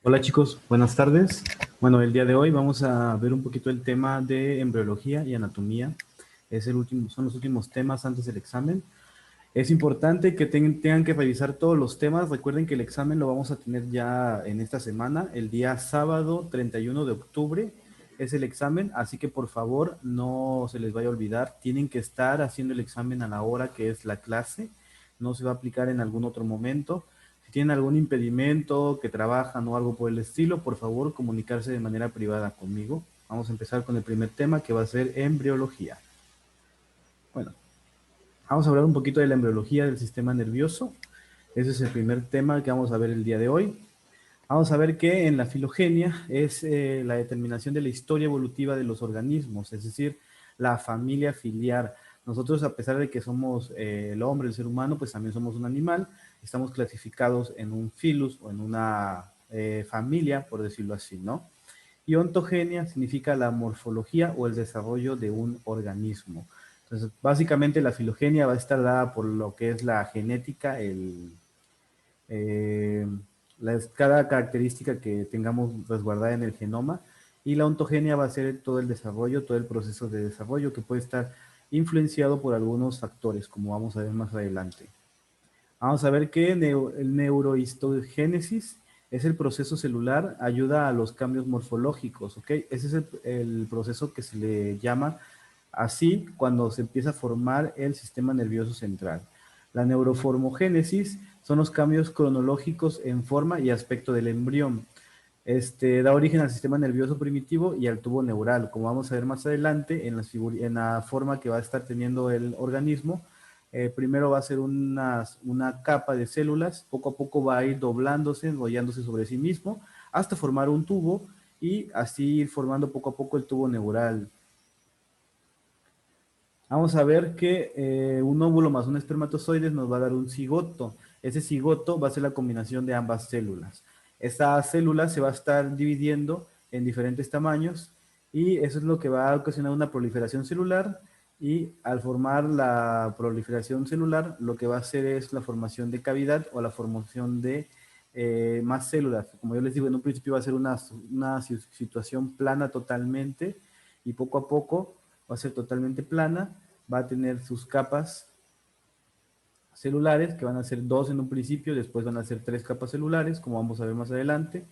Hola chicos, buenas tardes. Bueno, el día de hoy vamos a ver un poquito el tema de embriología y anatomía. Son los últimos temas antes del examen. Es importante que tengan que revisar todos los temas. Recuerden que el examen lo vamos a tener ya en esta semana, el día sábado 31 de octubre es el examen, así que por favor no se les vaya a olvidar. Tienen que estar haciendo el examen a la hora que es la clase, no se va a aplicar en algún otro momento. Si tienen algún impedimento, que trabajan o algo por el estilo, por favor comunicarse de manera privada conmigo. Vamos a empezar con el primer tema que va a ser embriología. Bueno, vamos a hablar un poquito de la embriología del sistema nervioso. Ese es el primer tema que vamos a ver el día de hoy. Vamos a ver que en la filogenia es la determinación de la historia evolutiva de los organismos, es decir, la familia filiar. Nosotros, a pesar de que somos el hombre, el ser humano, pues también somos un animal. Estamos clasificados en un filus o en una familia, por decirlo así, ¿no? Y ontogenia significa la morfología o el desarrollo de un organismo. Entonces, básicamente la filogenia va a estar dada por lo que es la genética, eh, cada característica que tengamos resguardada en el genoma, y la ontogenia va a ser todo el desarrollo, todo el proceso de desarrollo que puede estar influenciado por algunos factores, como vamos a ver más adelante. Vamos a ver que el neurohistogénesis es el proceso celular, ayuda a los cambios morfológicos, ¿ok? Ese es el proceso que se le llama así cuando se empieza a formar el sistema nervioso central. La neuroformogénesis son los cambios cronológicos en forma y aspecto del embrión. Da origen al sistema nervioso primitivo y al tubo neural, como vamos a ver más adelante en la forma que va a estar teniendo el organismo. Primero va a ser una capa de células, poco a poco va a ir doblándose, enrollándose sobre sí mismo, hasta formar un tubo y así ir formando poco a poco el tubo neural. Vamos a ver que un óvulo más un espermatozoide nos va a dar un cigoto. Ese cigoto va a ser la combinación de ambas células. Esta célula se va a estar dividiendo en diferentes tamaños y eso es lo que va a ocasionar una proliferación celular, y al formar la proliferación celular lo que va a hacer es la formación de cavidad o la formación de más células. Como yo les digo, en un principio va a ser una situación plana totalmente, y poco a poco va a ser totalmente plana, va a tener sus capas celulares, que van a ser dos en un principio, después van a ser tres capas celulares, como vamos a ver más adelante,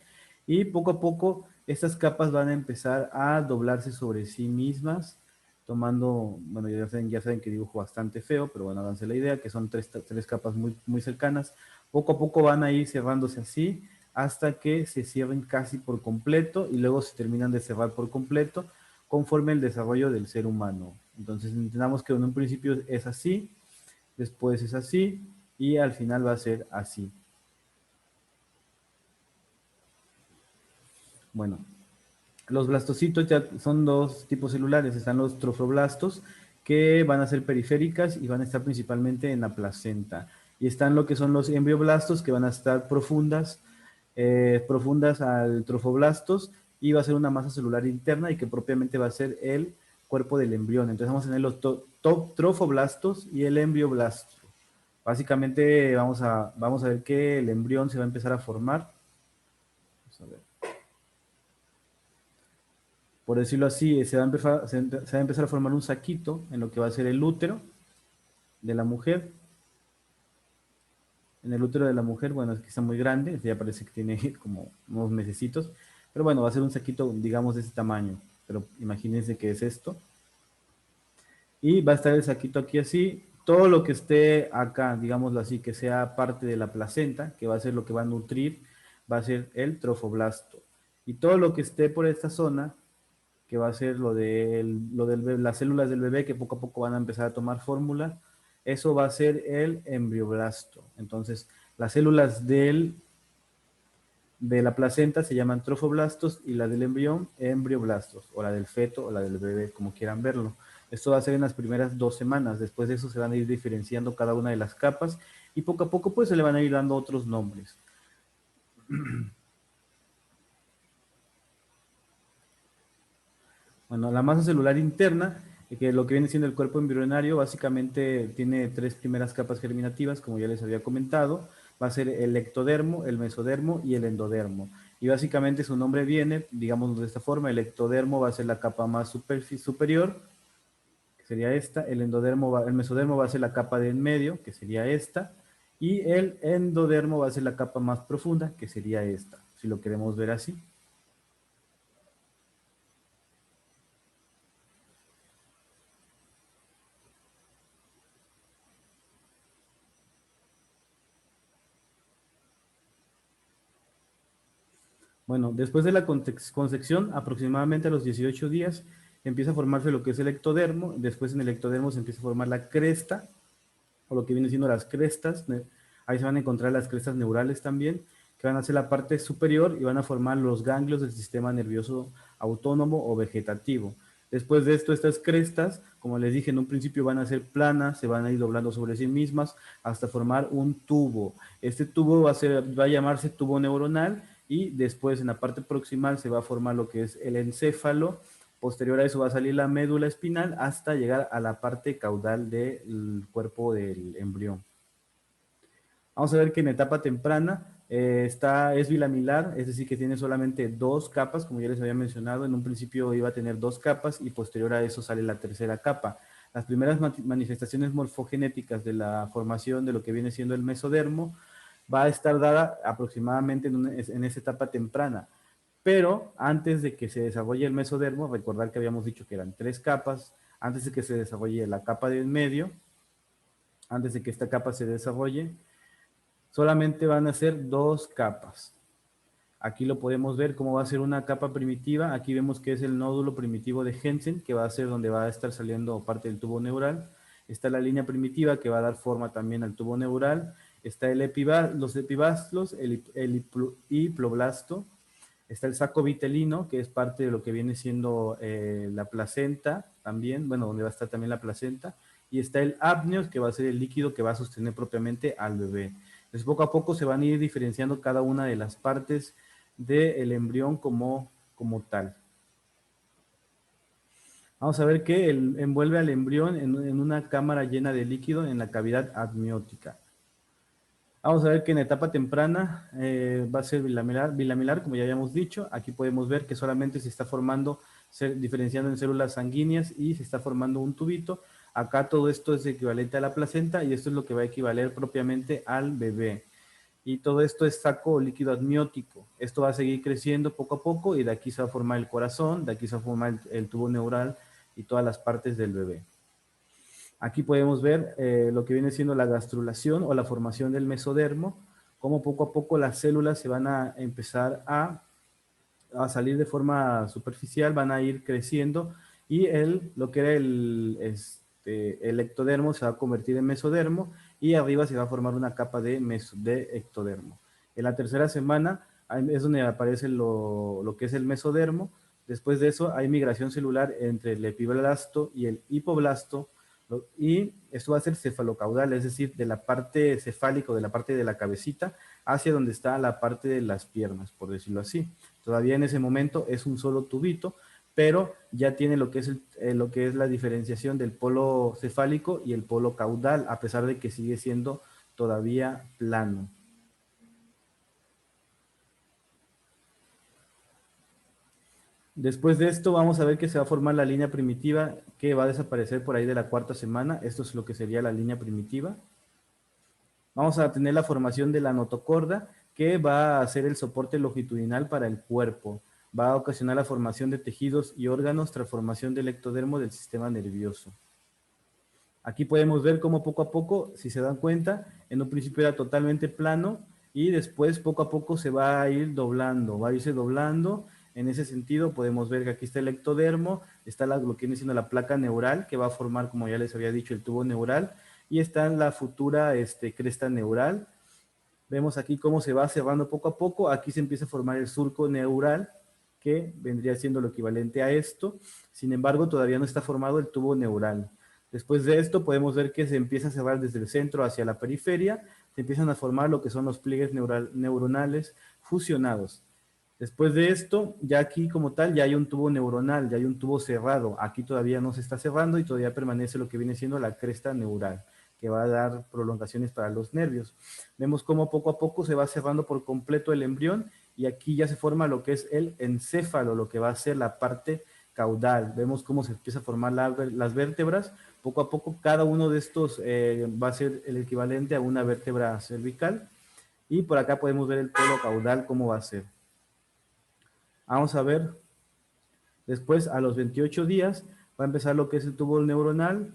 y poco a poco estas capas van a empezar a doblarse sobre sí mismas, tomando, bueno, ya saben que dibujo bastante feo, pero bueno, háganse la idea, que son tres capas muy, muy cercanas. Poco a poco van a ir cerrándose así, hasta que se cierren casi por completo, y luego se terminan de cerrar por completo, conforme el desarrollo del ser humano. Entonces entendamos que en un principio es así, después es así, y al final va a ser así. Bueno, los blastocitos ya son dos tipos celulares. Están los trofoblastos, que van a ser periféricas y van a estar principalmente en la placenta. Y están lo que son los embrioblastos, que van a estar profundas al trofoblastos, y va a ser una masa celular interna y que propiamente va a ser el cuerpo del embrión. Entonces vamos a tener los trofoblastos y el embrioblasto. Básicamente vamos a ver que el embrión se va a empezar a formar. Vamos a ver. Por decirlo así, se va a empezar a formar un saquito en lo que va a ser el útero de la mujer. En el útero de la mujer, bueno, es que está muy grande, ya parece que tiene como unos mesecitos, pero bueno, va a ser un saquito, digamos, de ese tamaño. Pero imagínense que es esto. Y va a estar el saquito aquí así. Todo lo que esté acá, digámoslo así, que sea parte de la placenta, que va a ser lo que va a nutrir, va a ser el trofoblasto. Y todo lo que esté por esta zona, que va a ser las células del bebé, que poco a poco van a empezar a tomar fórmula, eso va a ser el embrioblasto. Entonces, las células de la placenta se llaman trofoblastos, y la del embrión, embrioblastos, o la del feto, o la del bebé, como quieran verlo. Esto va a ser en las primeras 2 semanas. Después de eso se van a ir diferenciando cada una de las capas, y poco a poco pues se le van a ir dando otros nombres. Bueno, la masa celular interna, que lo que viene siendo el cuerpo embrionario, básicamente tiene tres primeras capas germinativas, como ya les había comentado. Va a ser el ectodermo, el mesodermo y el endodermo. Y básicamente su nombre viene, digamos de esta forma, el ectodermo va a ser la capa más superior, que sería esta, el mesodermo va a ser la capa de en medio, que sería esta, y el endodermo va a ser la capa más profunda, que sería esta, si lo queremos ver así. Bueno, después de la concepción, aproximadamente a los 18 días, empieza a formarse lo que es el ectodermo. Después en el ectodermo se empieza a formar la cresta, o lo que viene siendo las crestas. Ahí se van a encontrar las crestas neurales también, que van a ser la parte superior y van a formar los ganglios del sistema nervioso autónomo o vegetativo. Después de esto, estas crestas, como les dije en un principio, van a ser planas, se van a ir doblando sobre sí mismas hasta formar un tubo. Este tubo va a llamarse tubo neuronal y después en la parte proximal se va a formar lo que es el encéfalo. Posterior a eso va a salir la médula espinal hasta llegar a la parte caudal del cuerpo del embrión. Vamos a ver que en etapa temprana es bilamilar, es decir, que tiene solamente dos capas, como ya les había mencionado. En un principio iba a tener dos capas y posterior a eso sale la tercera capa. Las primeras manifestaciones morfogenéticas de la formación de lo que viene siendo el mesodermo va a estar dada aproximadamente en esa etapa temprana. Pero antes de que se desarrolle el mesodermo, recordar que habíamos dicho que eran tres capas, antes de que se desarrolle la capa del medio, antes de que esta capa se desarrolle, solamente van a ser dos capas. Aquí lo podemos ver cómo va a ser una capa primitiva. Aquí vemos que es el nódulo primitivo de Jensen, que va a ser donde va a estar saliendo parte del tubo neural. Está la línea primitiva que va a dar forma también al tubo neural. Está los epibastlos, el hiploblasto. Está el saco vitelino, que es parte de lo que viene siendo la placenta también, bueno, donde va a estar también la placenta. Y está el apneos, que va a ser el líquido que va a sostener propiamente al bebé. Entonces, poco a poco se van a ir diferenciando cada una de las partes del embrión como tal. Vamos a ver que envuelve al embrión en una cámara llena de líquido en la cavidad amniótica. Vamos a ver que en etapa temprana va a ser bilamilar, como ya habíamos dicho. Aquí podemos ver que solamente se está formando, diferenciando en células sanguíneas y se está formando un tubito. Acá todo esto es equivalente a la placenta y esto es lo que va a equivaler propiamente al bebé. Y todo esto es saco líquido amniótico. Esto va a seguir creciendo poco a poco y de aquí se va a formar el corazón, de aquí se va a formar el tubo neural y todas las partes del bebé. Aquí podemos ver lo que viene siendo la gastrulación o la formación del mesodermo, cómo poco a poco las células se van a empezar a salir de forma superficial, van a ir creciendo y lo que era el ectodermo se va a convertir en mesodermo y arriba se va a formar una capa de ectodermo. En la tercera semana es donde aparece lo que es el mesodermo. Después de eso hay migración celular entre el epiblasto y el hipoblasto, y esto va a ser cefalocaudal, es decir, de la parte cefálica, de la parte de la cabecita, hacia donde está la parte de las piernas, por decirlo así. Todavía en ese momento es un solo tubito, pero ya tiene lo que es la diferenciación del polo cefálico y el polo caudal, a pesar de que sigue siendo todavía plano. Después de esto vamos a ver que se va a formar la línea primitiva que va a desaparecer por ahí de la cuarta semana. Esto es lo que sería la línea primitiva. Vamos a tener la formación de la notocorda, que va a ser el soporte longitudinal para el cuerpo. Va a ocasionar la formación de tejidos y órganos tras formación del ectodermo del sistema nervioso. Aquí podemos ver cómo poco a poco, si se dan cuenta, en un principio era totalmente plano y después poco a poco se va a ir doblando, va a irse doblando. En ese sentido podemos ver que aquí está el ectodermo, está lo que viene siendo la placa neural que va a formar, como ya les había dicho, el tubo neural, y está la futura cresta neural. Vemos aquí cómo se va cerrando poco a poco. Aquí se empieza a formar el surco neural, que vendría siendo lo equivalente a esto. Sin embargo, todavía no está formado el tubo neural. Después de esto podemos ver que se empieza a cerrar desde el centro hacia la periferia. Se empiezan a formar lo que son los pliegues neuronales fusionados. Después de esto, ya aquí como tal, ya hay un tubo neuronal, ya hay un tubo cerrado. Aquí todavía no se está cerrando y todavía permanece lo que viene siendo la cresta neural, que va a dar prolongaciones para los nervios. Vemos cómo poco a poco se va cerrando por completo el embrión y aquí ya se forma lo que es el encéfalo, lo que va a ser la parte caudal. Vemos cómo se empieza a formar las vértebras. Poco a poco cada uno de estos va a ser el equivalente a una vértebra cervical, y por acá podemos ver el polo caudal cómo va a ser. Vamos a ver, después a los 28 días va a empezar lo que es el tubo neuronal,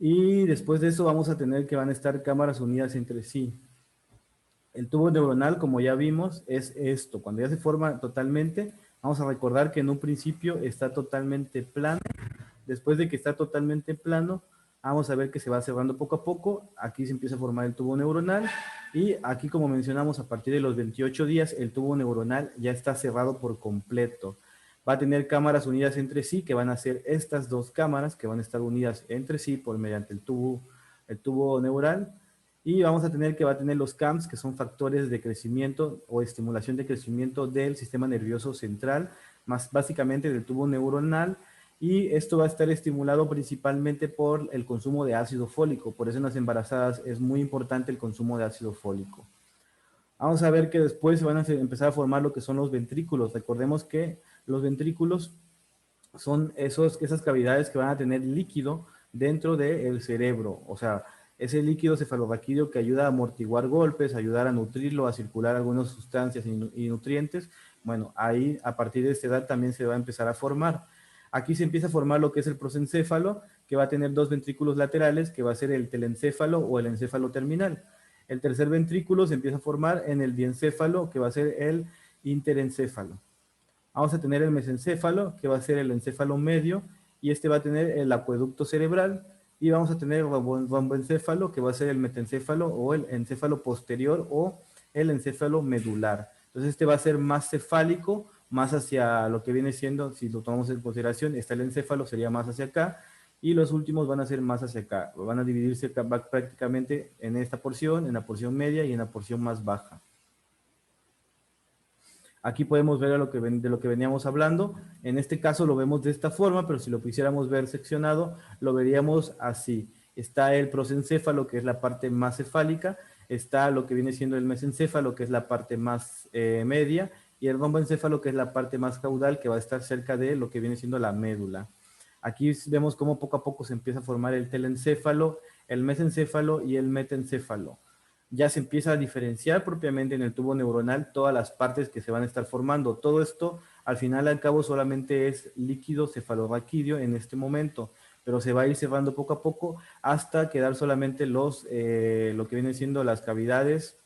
y después de eso vamos a tener que van a estar cámaras unidas entre sí. El tubo neuronal, como ya vimos, es esto. Cuando ya se forma totalmente, vamos a recordar que en un principio está totalmente plano. Después de que está totalmente plano, vamos a ver que se va cerrando poco a poco. Aquí se empieza a formar el tubo neuronal, y aquí, como mencionamos, a partir de los 28 días, el tubo neuronal ya está cerrado por completo. Va a tener cámaras unidas entre sí, que van a ser estas dos cámaras, que van a estar unidas entre sí por mediante el tubo neural. Y vamos a tener que va a tener los CAMs, que son factores de crecimiento o estimulación de crecimiento del sistema nervioso central, más básicamente del tubo neuronal, y esto va a estar estimulado principalmente por el consumo de ácido fólico. Por eso en las embarazadas es muy importante el consumo de ácido fólico. Vamos a ver que después se van a empezar a formar lo que son los ventrículos. Recordemos que los ventrículos son esas cavidades que van a tener líquido dentro del cerebro. O sea, ese líquido cefalorraquídeo que ayuda a amortiguar golpes, ayudar a nutrirlo, a circular algunas sustancias y nutrientes. Bueno, ahí a partir de esta edad también se va a empezar a formar. Aquí se empieza a formar lo que es el prosencéfalo, que va a tener dos ventrículos laterales, que va a ser el telencéfalo o el encéfalo terminal. El tercer ventrículo se empieza a formar en el diencéfalo, que va a ser el interencéfalo. Vamos a tener el mesencéfalo, que va a ser el encéfalo medio, y este va a tener el acueducto cerebral, y vamos a tener el romboencéfalo, que va a ser el metencéfalo o el encéfalo posterior o el encéfalo medular. Entonces este va a ser más cefálico, más hacia lo que viene siendo, si lo tomamos en consideración, está el encéfalo, sería más hacia acá, y los últimos van a ser más hacia acá. Van a dividirse prácticamente en esta porción, en la porción media y en la porción más baja. Aquí podemos ver de lo que veníamos hablando. En este caso lo vemos de esta forma, pero si lo quisiéramos ver seccionado, lo veríamos así. Está el prosencéfalo, que es la parte más cefálica. Está lo que viene siendo el mesencéfalo, que es la parte más media. Y el romboencéfalo, que es la parte más caudal, que va a estar cerca de lo que viene siendo la médula. Aquí vemos cómo poco a poco se empieza a formar el telencéfalo, el mesencéfalo y el metencéfalo. Ya se empieza a diferenciar propiamente en el tubo neuronal todas las partes que se van a estar formando. Todo esto, al final al cabo, solamente es líquido cefalorraquídeo en este momento, pero se va a ir cerrando poco a poco hasta quedar solamente lo que vienen siendo las cavidades,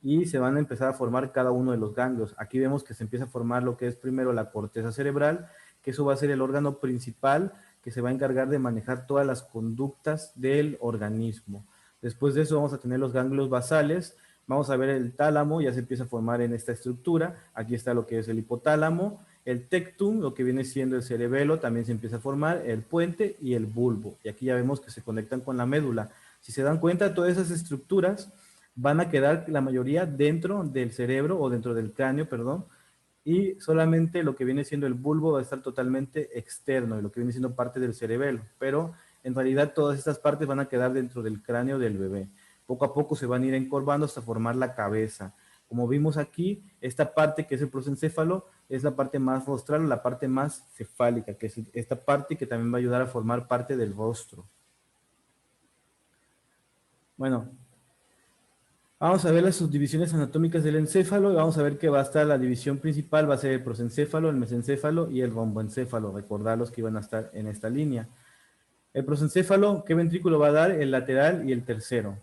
y se van a empezar a formar cada uno de los ganglios. Aquí vemos que se empieza a formar lo que es primero la corteza cerebral, que eso va a ser el órgano principal que se va a encargar de manejar todas las conductas del organismo. Después de eso vamos a tener los ganglios basales, vamos a ver el tálamo, ya se empieza a formar en esta estructura. Aquí está lo que es el hipotálamo, el tectum, lo que viene siendo el cerebelo, también se empieza a formar, el puente y el bulbo. Y aquí ya vemos que se conectan con la médula. Si se dan cuenta, todas esas estructuras van a quedar la mayoría dentro del cerebro o dentro del cráneo, perdón, y solamente lo que viene siendo el bulbo va a estar totalmente externo y lo que viene siendo parte del cerebelo, pero en realidad todas estas partes van a quedar dentro del cráneo del bebé. Poco a poco se van a ir encorvando hasta formar la cabeza. Como vimos aquí, esta parte que es el prosencéfalo es la parte más rostral, la parte más cefálica, que es esta parte que también va a ayudar a formar parte del rostro. Bueno, vamos a ver las subdivisiones anatómicas del encéfalo y vamos a ver que va a estar la división principal, va a ser el prosencéfalo, el mesencéfalo y el romboencéfalo. Recordar los que iban a estar en esta línea. El prosencéfalo, ¿qué ventrículo va a dar? El lateral y el tercero.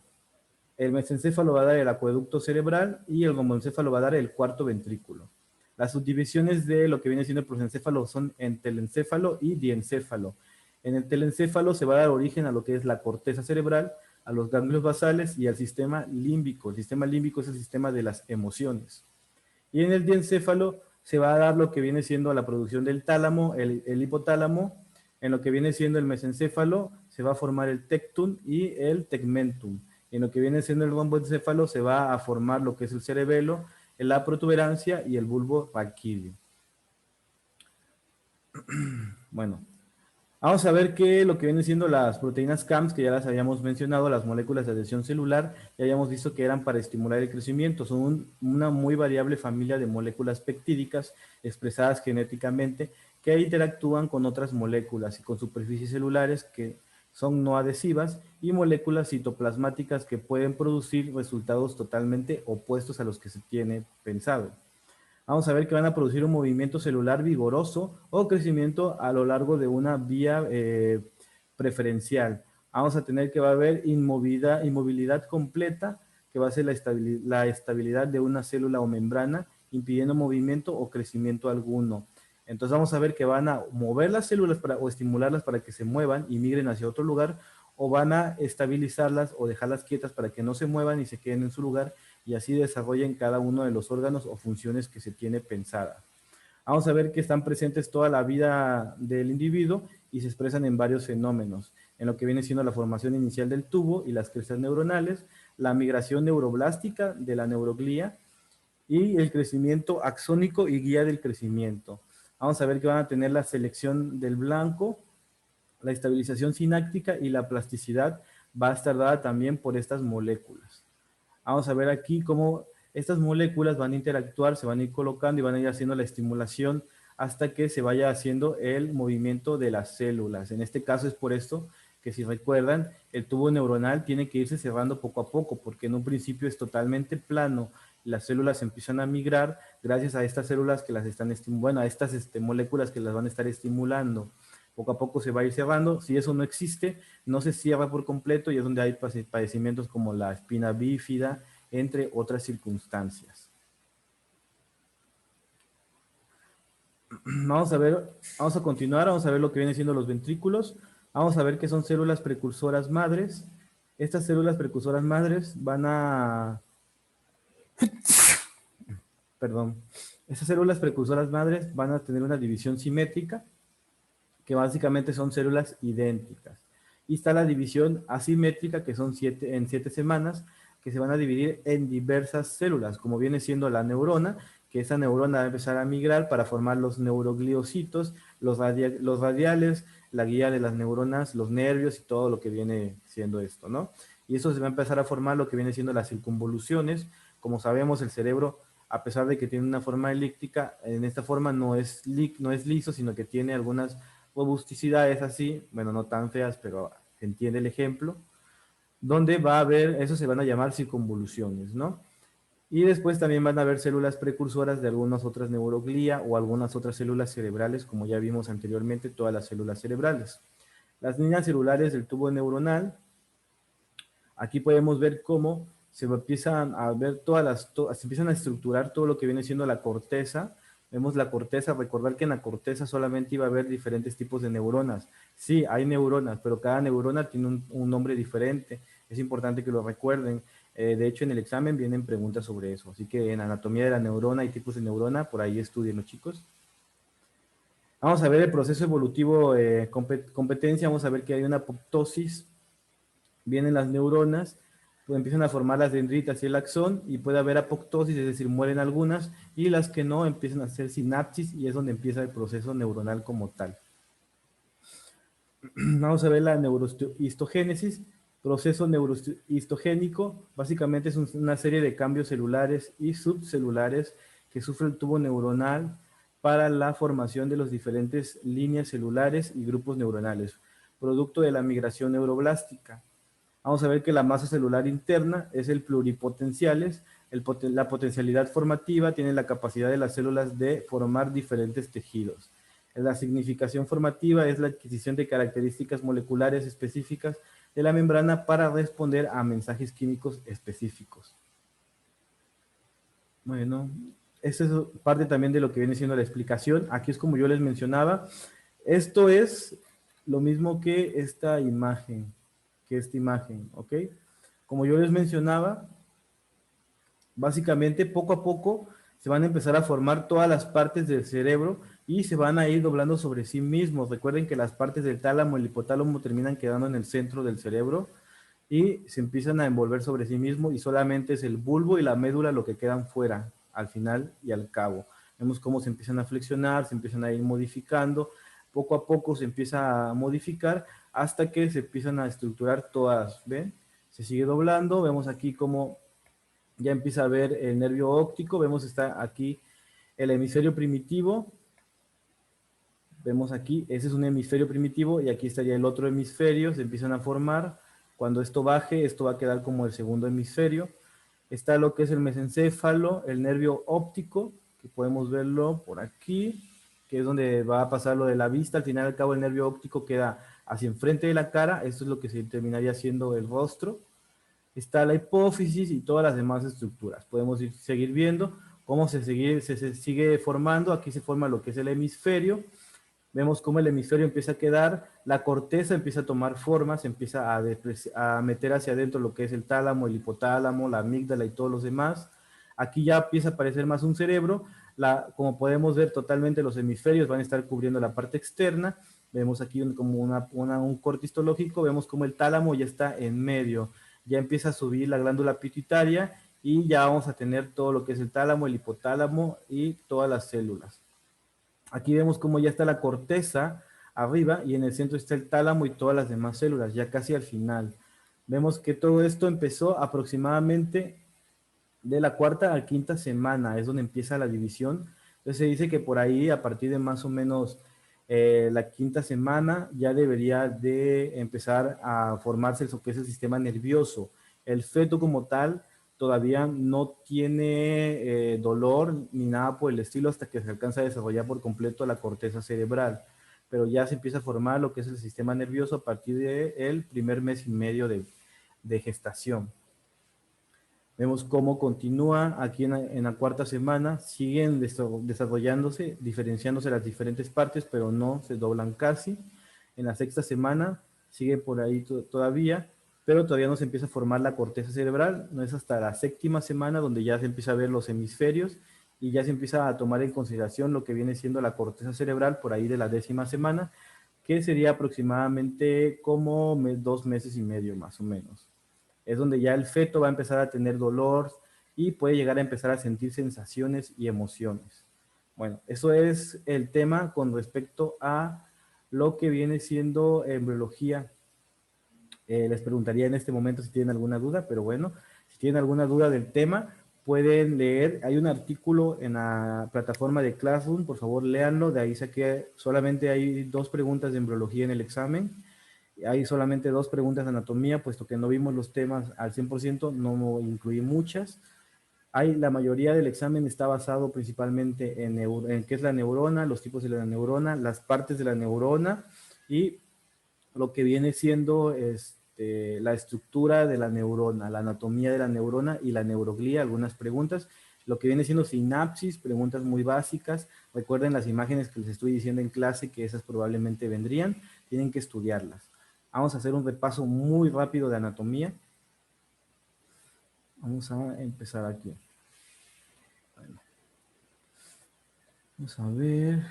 El mesencéfalo va a dar el acueducto cerebral y el romboencéfalo va a dar el cuarto ventrículo. Las subdivisiones de lo que viene siendo el prosencéfalo son en telencéfalo y diencéfalo. En el telencéfalo se va a dar origen a lo que es la corteza cerebral, a los ganglios basales y al sistema límbico. El sistema límbico es el sistema de las emociones. Y en el diencéfalo se va a dar lo que viene siendo la producción del tálamo, el hipotálamo. En lo que viene siendo el mesencéfalo se va a formar el tectum y el tegmentum. En lo que viene siendo el romboencéfalo se va a formar lo que es el cerebelo, la protuberancia y el bulbo raquídeo. Bueno, Vamos a ver que lo que vienen siendo las proteínas CAMS, que ya las habíamos mencionado, las moléculas de adhesión celular, ya habíamos visto que eran para estimular el crecimiento. Son una muy variable familia de moléculas peptídicas expresadas genéticamente que interactúan con otras moléculas y con superficies celulares que son no adhesivas y moléculas citoplasmáticas que pueden producir resultados totalmente opuestos a los que se tiene pensado. Vamos a ver que van a producir un movimiento celular vigoroso o crecimiento a lo largo de una vía preferencial. Vamos a tener que va a haber inmovilidad completa, que va a ser la estabilidad de una célula o membrana, impidiendo movimiento o crecimiento alguno. Entonces vamos a ver que van a mover las células o estimularlas para que se muevan y migren hacia otro lugar, o van a estabilizarlas o dejarlas quietas para que no se muevan y se queden en su lugar y así desarrollen cada uno de los órganos o funciones que se tiene pensada. Vamos a ver que están presentes toda la vida del individuo y se expresan en varios fenómenos, en lo que viene siendo la formación inicial del tubo y las crestas neuronales, la migración neuroblástica de la neuroglía y el crecimiento axónico y guía del crecimiento. Vamos a ver que van a tener la selección del blanco, la estabilización sináptica y la plasticidad va a estar dada también por estas moléculas. Vamos a ver aquí cómo estas moléculas van a interactuar, se van a ir colocando y van a ir haciendo la estimulación hasta que se vaya haciendo el movimiento de las células. En este caso es por esto que, si recuerdan, el tubo neuronal tiene que irse cerrando poco a poco, porque en un principio es totalmente plano. Las células empiezan a migrar gracias a estas células que las están estimulando, bueno, a estas moléculas que las van a estar estimulando. Poco a poco se va a ir cerrando. Si eso no existe, no se cierra por completo y es donde hay padecimientos como la espina bífida, entre otras circunstancias. Vamos a ver, vamos a continuar, vamos a ver lo que vienen siendo los ventrículos. Vamos a ver que son células precursoras madres. Estas células precursoras madres van a... Perdón. Estas células precursoras madres van a tener una división simétrica, que básicamente son células idénticas. Y está la división asimétrica, que son en 7 semanas, que se van a dividir en diversas células, como viene siendo la neurona, que esa neurona va a empezar a migrar para formar los neurogliocitos, los radiales, la guía de las neuronas, los nervios y todo lo que viene siendo esto, ¿no? Y eso se va a empezar a formar lo que viene siendo las circunvoluciones. Como sabemos, el cerebro, a pesar de que tiene una forma elíptica, en esta forma no es liso, sino que tiene algunas robusticidades así, bueno, no tan feas, pero se entiende el ejemplo, donde va a haber, eso se van a llamar circunvoluciones, ¿no? Y después también van a haber células precursoras de algunas otras neuroglía o algunas otras células cerebrales, como ya vimos anteriormente, todas las células cerebrales. Las líneas celulares del tubo neuronal, aquí podemos ver cómo se empiezan a ver se empiezan a estructurar todo lo que viene siendo la corteza. Vemos la corteza, recordar que en la corteza solamente iba a haber diferentes tipos de neuronas. Sí, hay neuronas, pero cada neurona tiene un nombre diferente. Es importante que lo recuerden. De hecho, en el examen vienen preguntas sobre eso. Así que en anatomía de la neurona y tipos de neurona, por ahí estudienlo, chicos. Vamos a ver el proceso evolutivo competencia. Vamos a ver que hay una apoptosis. Vienen las neuronas, pues empiezan a formar las dendritas y el axón, y puede haber apoptosis, es decir, mueren algunas, y las que no empiezan a hacer sinapsis, y es donde empieza el proceso neuronal como tal. Vamos a ver la neurohistogénesis. Proceso neurohistogénico básicamente es una serie de cambios celulares y subcelulares que sufre el tubo neuronal para la formación de las diferentes líneas celulares y grupos neuronales, producto de la migración neuroblástica. Vamos a ver que la masa celular interna es el pluripotenciales, la potencialidad formativa tiene la capacidad de las células de formar diferentes tejidos. La significación formativa es la adquisición de características moleculares específicas de la membrana para responder a mensajes químicos específicos. Bueno, esa es parte también de lo que viene siendo la explicación. Aquí es como yo les mencionaba. Esto es lo mismo que esta imagen, ¿ok? Como yo les mencionaba, básicamente poco a poco se van a empezar a formar todas las partes del cerebro y se van a ir doblando sobre sí mismos. Recuerden que las partes del tálamo y el hipotálamo terminan quedando en el centro del cerebro y se empiezan a envolver sobre sí mismo, y solamente es el bulbo y la médula lo que quedan fuera al final y al cabo. Vemos cómo se empiezan a flexionar, se empiezan a ir modificando. poco a poco se empieza a modificar hasta que se empiezan a estructurar todas, ¿ven? Se sigue doblando, vemos aquí como ya empieza a ver el nervio óptico, vemos está aquí el hemisferio primitivo, vemos aquí, ese es un hemisferio primitivo y aquí estaría el otro hemisferio, se empiezan a formar, cuando esto baje, esto va a quedar como el segundo hemisferio, está lo que es el mesencéfalo, el nervio óptico, que podemos verlo por aquí, que es donde va a pasar lo de la vista, al final y al cabo el nervio óptico queda hacia enfrente de la cara, esto es lo que se terminaría siendo el rostro, está la hipófisis y todas las demás estructuras. Podemos seguir viendo cómo se sigue formando. Aquí se forma lo que es el hemisferio. Vemos cómo el hemisferio empieza a quedar, la corteza empieza a tomar forma, se empieza a meter hacia adentro lo que es el tálamo, el hipotálamo, la amígdala y todos los demás. Aquí ya empieza a aparecer más un cerebro. Como podemos ver, totalmente los hemisferios van a estar cubriendo la parte externa. Vemos aquí como un corte histológico, vemos como el tálamo ya está en medio. Ya empieza a subir la glándula pituitaria y ya vamos a tener todo lo que es el tálamo, el hipotálamo y todas las células. Aquí vemos cómo ya está la corteza arriba y en el centro está el tálamo y todas las demás células, ya casi al final. Vemos que todo esto empezó aproximadamente de la cuarta a quinta semana, es donde empieza la división. Entonces se dice que por ahí, a partir de más o menos la quinta semana, ya debería de empezar a formarse lo que es el sistema nervioso. El feto como tal todavía no tiene dolor ni nada por el estilo hasta que se alcanza a desarrollar por completo la corteza cerebral. Pero ya se empieza a formar lo que es el sistema nervioso a partir del primer mes y medio de gestación. Vemos cómo continúa aquí en la cuarta semana, siguen desarrollándose, diferenciándose las diferentes partes, pero no se doblan casi. En la sexta semana sigue por ahí todavía, pero todavía no se empieza a formar la corteza cerebral, no es hasta la séptima semana donde ya se empieza a ver los hemisferios y ya se empieza a tomar en consideración lo que viene siendo la corteza cerebral por ahí de la décima semana, que sería aproximadamente como 2 meses y medio más o menos. Es donde ya el feto va a empezar a tener dolor y puede llegar a empezar a sentir sensaciones y emociones. Bueno, eso es el tema con respecto a lo que viene siendo embriología. Les preguntaría en este momento si tienen alguna duda, pero bueno, si tienen alguna duda del tema, pueden leer. Hay un artículo en la plataforma de Classroom, por favor léanlo. De ahí saqué, solamente hay 2 preguntas de embriología en el examen. Hay solamente 2 preguntas de anatomía, puesto que no vimos los temas al 100%, no incluí muchas. La mayoría del examen está basado principalmente en qué es la neurona, los tipos de la neurona, las partes de la neurona y lo que viene siendo la estructura de la neurona, la anatomía de la neurona y la neuroglía, algunas preguntas. Lo que viene siendo sinapsis, preguntas muy básicas. Recuerden las imágenes que les estoy diciendo en clase, que esas probablemente vendrían, tienen que estudiarlas. Vamos a hacer un repaso muy rápido de anatomía. Vamos a empezar aquí. Bueno, vamos a ver.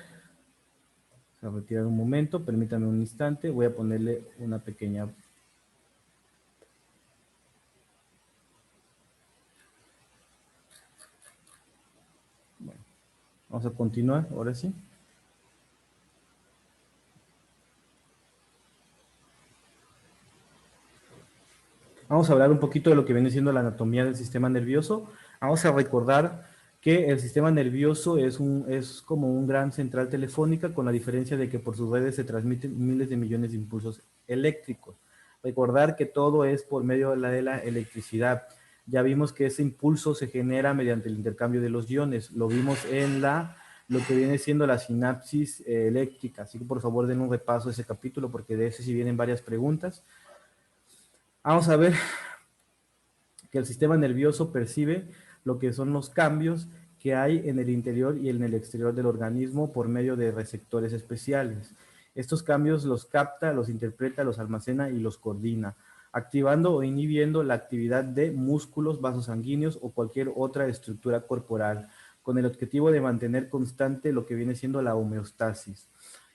Vamos a retirar un momento, permítanme un instante. Voy a ponerle una pequeña... Bueno, vamos a continuar, ahora sí. Vamos a hablar un poquito de lo que viene siendo la anatomía del sistema nervioso. Vamos a recordar que el sistema nervioso es como un gran central telefónica, con la diferencia de que por sus redes se transmiten miles de millones de impulsos eléctricos. Recordar que todo es por medio de la electricidad. Ya vimos que ese impulso se genera mediante el intercambio de los iones. Lo vimos en lo que viene siendo la sinapsis eléctrica. Así que por favor den un repaso a ese capítulo, porque de ese sí vienen varias preguntas. Vamos a ver que el sistema nervioso percibe lo que son los cambios que hay en el interior y en el exterior del organismo por medio de receptores especiales. Estos cambios los capta, los interpreta, los almacena y los coordina, activando o inhibiendo la actividad de músculos, vasos sanguíneos o cualquier otra estructura corporal, con el objetivo de mantener constante lo que viene siendo la homeostasis.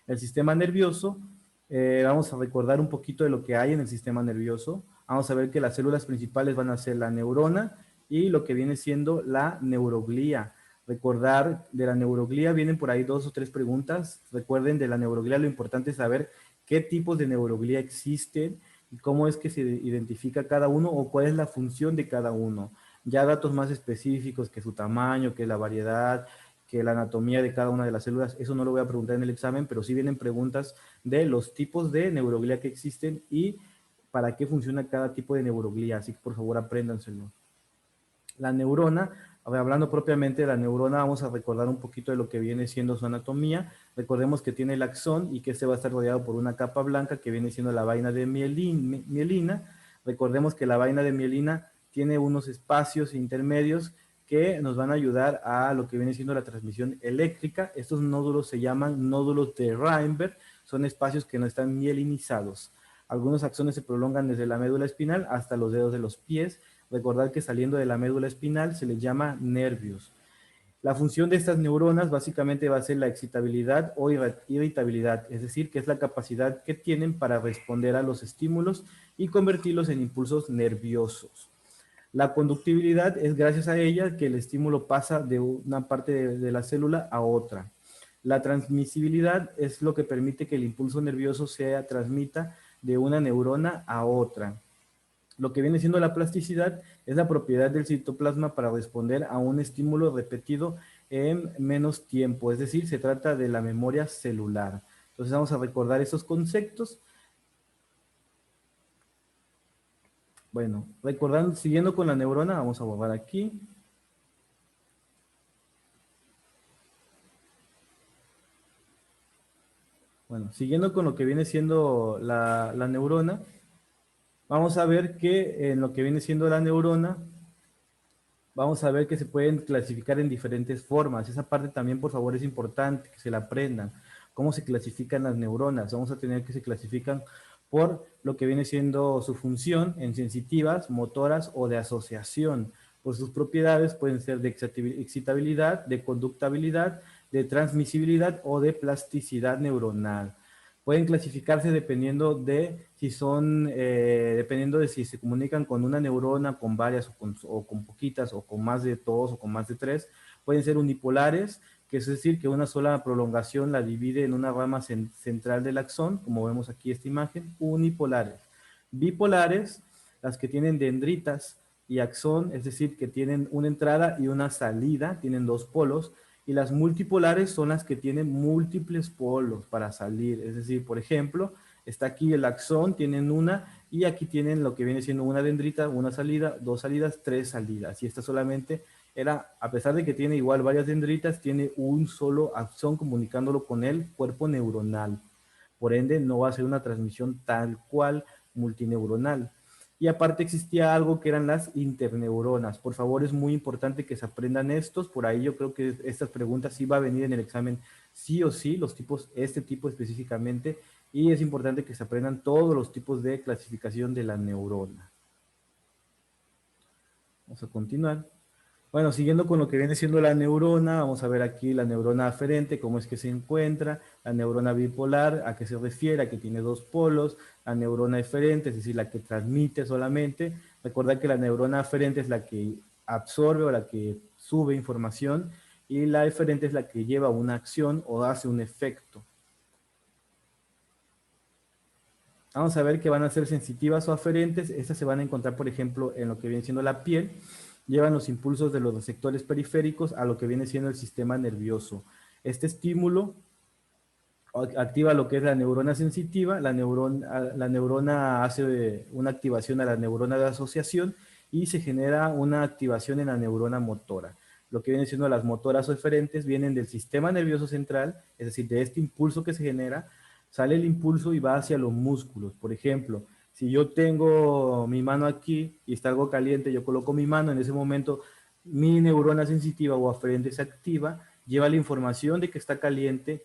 El sistema nervioso, vamos a recordar un poquito de lo que hay en el sistema nervioso. Vamos a ver que las células principales van a ser la neurona y lo que viene siendo la neuroglía. Recordar de la neuroglía, vienen por ahí 2 o 3 preguntas. Recuerden de la neuroglía, lo importante es saber qué tipos de neuroglía existen y cómo es que se identifica cada uno o cuál es la función de cada uno. Ya datos más específicos, que su tamaño, que la variedad, que la anatomía de cada una de las células, eso no lo voy a preguntar en el examen, pero sí vienen preguntas de los tipos de neuroglía que existen y para qué funciona cada tipo de neuroglía, así que por favor apréndanselo. La neurona, hablando propiamente de la neurona, vamos a recordar un poquito de lo que viene siendo su anatomía. Recordemos que tiene el axón y que este va a estar rodeado por una capa blanca que viene siendo la vaina de mielina. Recordemos que la vaina de mielina tiene unos espacios intermedios que nos van a ayudar a lo que viene siendo la transmisión eléctrica. Estos nódulos se llaman nódulos de Reinberg, son espacios que no están mielinizados. Algunos axones se prolongan desde la médula espinal hasta los dedos de los pies. Recordar que saliendo de la médula espinal se les llama nervios. La función de estas neuronas básicamente va a ser la excitabilidad o irritabilidad, es decir, que es la capacidad que tienen para responder a los estímulos y convertirlos en impulsos nerviosos. La conductibilidad es gracias a ella que el estímulo pasa de una parte de la célula a otra. La transmisibilidad es lo que permite que el impulso nervioso se transmita de una neurona a otra. Lo que viene siendo la plasticidad es la propiedad del citoplasma para responder a un estímulo repetido en menos tiempo, es decir, se trata de la memoria celular. Entonces vamos a recordar esos conceptos. Bueno, recordando, siguiendo con la neurona, vamos a borrar aquí. Bueno, siguiendo con lo que viene siendo la neurona, vamos a ver que en lo que viene siendo la neurona, vamos a ver que se pueden clasificar en diferentes formas. Esa parte también, por favor, es importante que se la aprendan. ¿Cómo se clasifican las neuronas? Vamos a tener que se clasifican por lo que viene siendo su función en sensitivas, motoras o de asociación. Por sus propiedades pueden ser de excitabilidad, de conductabilidad, de transmisibilidad o de plasticidad neuronal. Pueden clasificarse dependiendo de si se comunican con una neurona, con varias o con poquitas, o con más de 2 o con más de 3. Pueden ser unipolares, que es decir, que una sola prolongación la divide en una rama central del axón, como vemos aquí esta imagen, unipolares. Bipolares, las que tienen dendritas y axón, es decir, que tienen una entrada y una salida, tienen 2 polos, y las multipolares son las que tienen múltiples polos para salir. Es decir, por ejemplo, está aquí el axón, tienen una, y aquí tienen lo que viene siendo una dendrita, una salida, 2 salidas, 3 salidas. Y esta solamente era, a pesar de que tiene igual varias dendritas, tiene un solo axón comunicándolo con el cuerpo neuronal. Por ende, no va a ser una transmisión tal cual multineuronal. Y aparte existía algo que eran las interneuronas. Por favor, es muy importante que se aprendan estos. Por ahí yo creo que estas preguntas sí va a venir en el examen sí o sí, los tipos, este tipo específicamente. Y es importante que se aprendan todos los tipos de clasificación de la neurona. Vamos a continuar. Bueno, siguiendo con lo que viene siendo la neurona, vamos a ver aquí la neurona aferente, cómo es que se encuentra, la neurona bipolar, a qué se refiere, a que tiene 2 polos, la neurona eferente, es decir, la que transmite solamente. Recordad que la neurona aferente es la que absorbe o la que sube información, y la eferente es la que lleva una acción o hace un efecto. Vamos a ver que van a ser sensitivas o aferentes. Estas se van a encontrar, por ejemplo, en lo que viene siendo la piel. Llevan los impulsos de los receptores periféricos a lo que viene siendo el sistema nervioso. Este estímulo activa lo que es la neurona sensitiva, la neurona hace una activación a la neurona de asociación y se genera una activación en la neurona motora. Lo que viene siendo las motoras o eferentes vienen del sistema nervioso central, es decir, de este impulso que se genera, sale el impulso y va hacia los músculos. Por ejemplo, si yo tengo mi mano aquí y está algo caliente, yo coloco mi mano, en ese momento mi neurona sensitiva o aferente se activa, lleva la información de que está caliente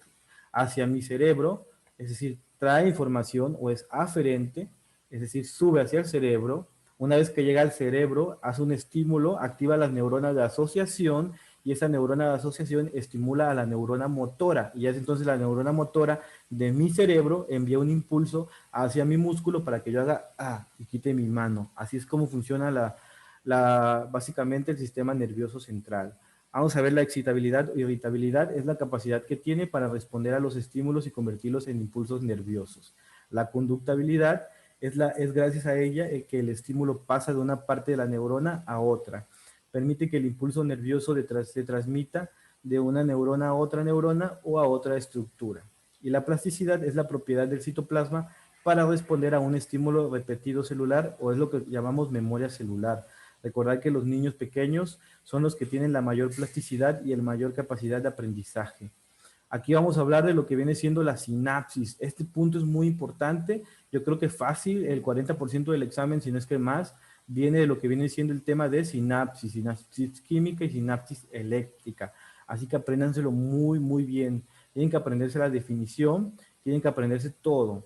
hacia mi cerebro, es decir, trae información o es aferente, es decir, sube hacia el cerebro. Una vez que llega al cerebro, hace un estímulo, activa las neuronas de asociación y esa neurona de asociación estimula a la neurona motora y es entonces la neurona motora de mi cerebro envía un impulso hacia mi músculo para que yo haga y quite mi mano. Así es como funciona básicamente el sistema nervioso central. Vamos a ver la excitabilidad o irritabilidad, es la capacidad que tiene para responder a los estímulos y convertirlos en impulsos nerviosos. La conductabilidad es gracias a ella que el estímulo pasa de una parte de la neurona a otra. Permite que el impulso nervioso se transmita de una neurona a otra neurona o a otra estructura. Y la plasticidad es la propiedad del citoplasma para responder a un estímulo repetido celular, o es lo que llamamos memoria celular. Recordar que los niños pequeños son los que tienen la mayor plasticidad y la mayor capacidad de aprendizaje. Aquí vamos a hablar de lo que viene siendo la sinapsis. Este punto es muy importante. Yo creo que fácil, el 40% del examen, si no es que más, viene de lo que viene siendo el tema de sinapsis, sinapsis química y sinapsis eléctrica. Así que apréndanselo muy, muy bien. Tienen que aprenderse la definición, tienen que aprenderse todo.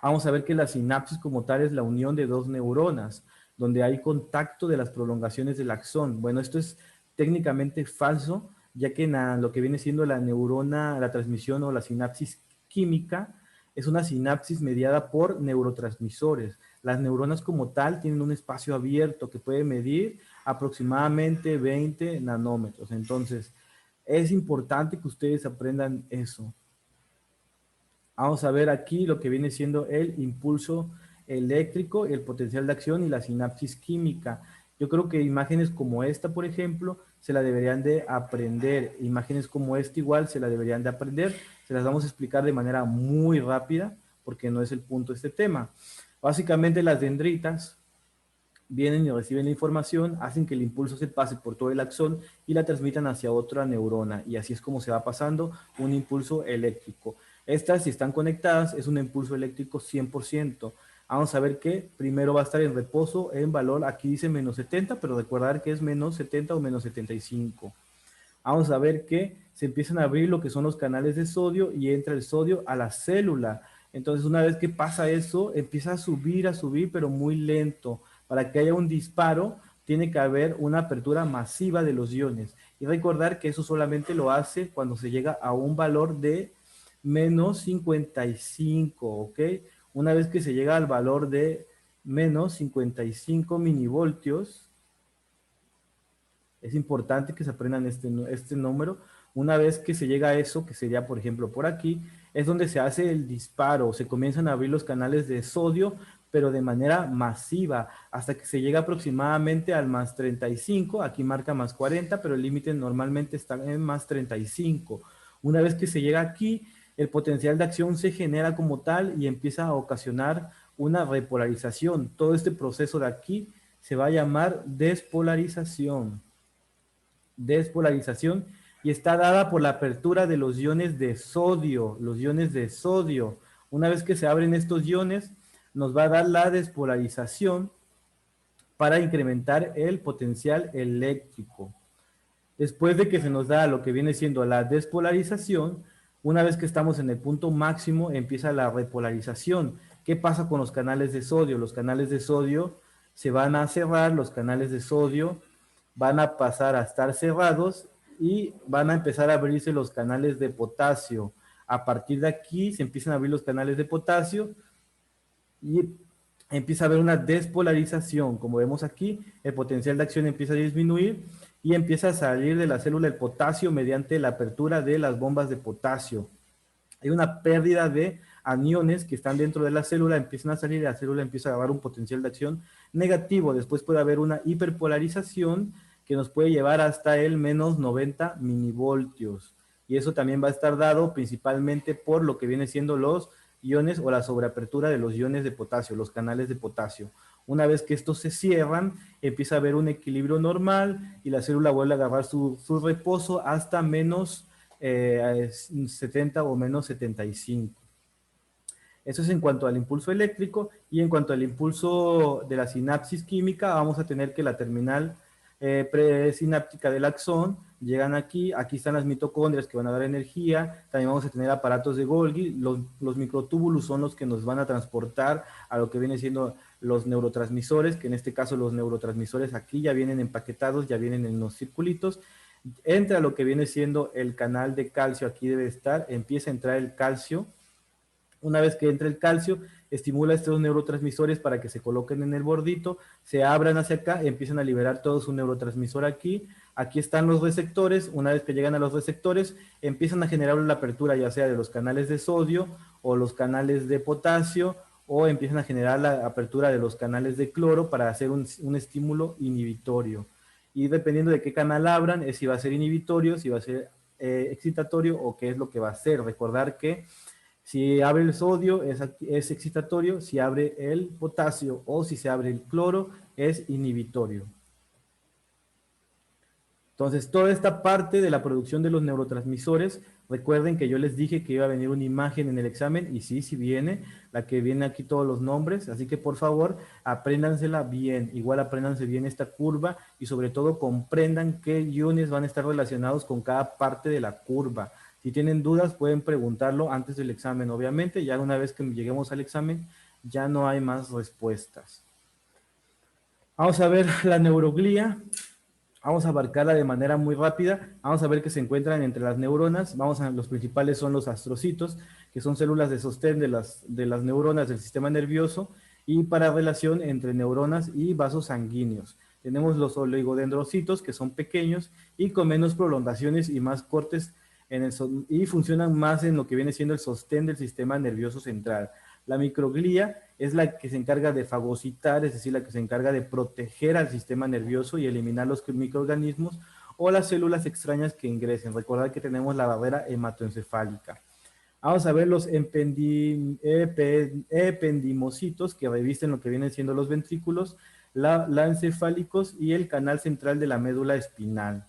Vamos a ver que la sinapsis como tal es la unión de dos neuronas, donde hay contacto de las prolongaciones del axón. Bueno, esto es técnicamente falso, ya que en lo que viene siendo la neurona, la transmisión o la sinapsis química, es una sinapsis mediada por neurotransmisores. Las neuronas como tal tienen un espacio abierto que puede medir aproximadamente 20 nanómetros. Entonces, es importante que ustedes aprendan eso. Vamos a ver aquí lo que viene siendo el impulso eléctrico, el potencial de acción y la sinapsis química. Yo creo que imágenes como esta, por ejemplo, se la deberían de aprender. Imágenes como esta igual se la deberían de aprender. Se las vamos a explicar de manera muy rápida porque no es el punto de este tema. Básicamente las dendritas vienen y reciben la información, hacen que el impulso se pase por todo el axón y la transmitan hacia otra neurona. Y así es como se va pasando un impulso eléctrico. Estas, si están conectadas, es un impulso eléctrico 100%. Vamos a ver que primero va a estar en reposo en valor, aquí dice menos 70, pero recordar que es menos 70 o menos 75. Vamos a ver que se empiezan a abrir lo que son los canales de sodio y entra el sodio a la célula. Entonces, una vez que pasa eso, empieza a subir, pero muy lento. Para que haya un disparo, tiene que haber una apertura masiva de los iones. Y recordar que eso solamente lo hace cuando se llega a un valor de menos 55, ¿ok? Una vez que se llega al valor de menos 55 minivoltios, es importante que se aprendan este número. Una vez que se llega a eso, que sería por ejemplo por aquí, es donde se hace el disparo, se comienzan a abrir los canales de sodio, pero de manera masiva, hasta que se llega aproximadamente al más 35, aquí marca más 40, pero el límite normalmente está en más 35. Una vez que se llega aquí, el potencial de acción se genera como tal y empieza a ocasionar una repolarización. Todo este proceso de aquí se va a llamar despolarización. Despolarización, y está dada por la apertura de los iones de sodio, los iones de sodio. Una vez que se abren estos iones, nos va a dar la despolarización para incrementar el potencial eléctrico. Después de que se nos da lo que viene siendo la despolarización, una vez que estamos en el punto máximo, empieza la repolarización. ¿Qué pasa con los canales de sodio? Los canales de sodio se van a cerrar, los canales de sodio van a pasar a estar cerrados y van a empezar a abrirse los canales de potasio. A partir de aquí se empiezan a abrir los canales de potasio y empieza a haber una despolarización. Como vemos aquí, el potencial de acción empieza a disminuir y empieza a salir de la célula el potasio mediante la apertura de las bombas de potasio. Hay una pérdida de aniones que están dentro de la célula, empiezan a salir y la célula empieza a agarrar un potencial de acción negativo. Después puede haber una hiperpolarización que nos puede llevar hasta el menos 90 minivoltios. Y eso también va a estar dado principalmente por lo que viene siendo los iones o la sobreapertura de los iones de potasio, los canales de potasio. Una vez que estos se cierran, empieza a haber un equilibrio normal y la célula vuelve a agarrar su reposo hasta menos 70 o menos 75. Eso es en cuanto al impulso eléctrico, y en cuanto al impulso de la sinapsis química, vamos a tener que la terminal presináptica del axón, llegan aquí, aquí están las mitocondrias que van a dar energía, también vamos a tener aparatos de Golgi, los microtúbulos son los que nos van a transportar a lo que viene siendo los neurotransmisores, que en este caso los neurotransmisores aquí ya vienen empaquetados, ya vienen en los circulitos. Entra lo que viene siendo el canal de calcio, aquí debe estar, empieza a entrar el calcio. Una vez que entra el calcio, estimula estos neurotransmisores para que se coloquen en el bordito, se abran hacia acá, empiezan a liberar todo su neurotransmisor aquí. Aquí están los receptores. Una vez que llegan a los receptores, empiezan a generar la apertura ya sea de los canales de sodio o los canales de potasio, o empiezan a generar la apertura de los canales de cloro para hacer un estímulo inhibitorio. Y dependiendo de qué canal abran, es si va a ser inhibitorio, si va a ser excitatorio o qué es lo que va a hacer. Recordar que si abre el sodio es excitatorio, si abre el potasio o si se abre el cloro es inhibitorio. Entonces, toda esta parte de la producción de los neurotransmisores, recuerden que yo les dije que iba a venir una imagen en el examen, y sí, sí viene, la que viene aquí todos los nombres, así que por favor, apréndansela bien, igual apréndanse bien esta curva, y sobre todo comprendan qué iones van a estar relacionados con cada parte de la curva. Si tienen dudas, pueden preguntarlo antes del examen, obviamente, ya una vez que lleguemos al examen, ya no hay más respuestas. Vamos a ver la neuroglía. Vamos a abarcarla de manera muy rápida. Vamos a ver que se encuentran entre las neuronas. Los principales son los astrocitos, que son células de sostén de las neuronas del sistema nervioso y para relación entre neuronas y vasos sanguíneos. Tenemos los oligodendrocitos, que son pequeños y con menos prolongaciones y más cortes y funcionan más en lo que viene siendo el sostén del sistema nervioso central. La microglía es la que se encarga de fagocitar, es decir, la que se encarga de proteger al sistema nervioso y eliminar los microorganismos o las células extrañas que ingresen. Recordad que tenemos la barrera hematoencefálica. Vamos a ver los ependimocitos que revisten lo que vienen siendo los ventrículos, la encefálicos y el canal central de la médula espinal.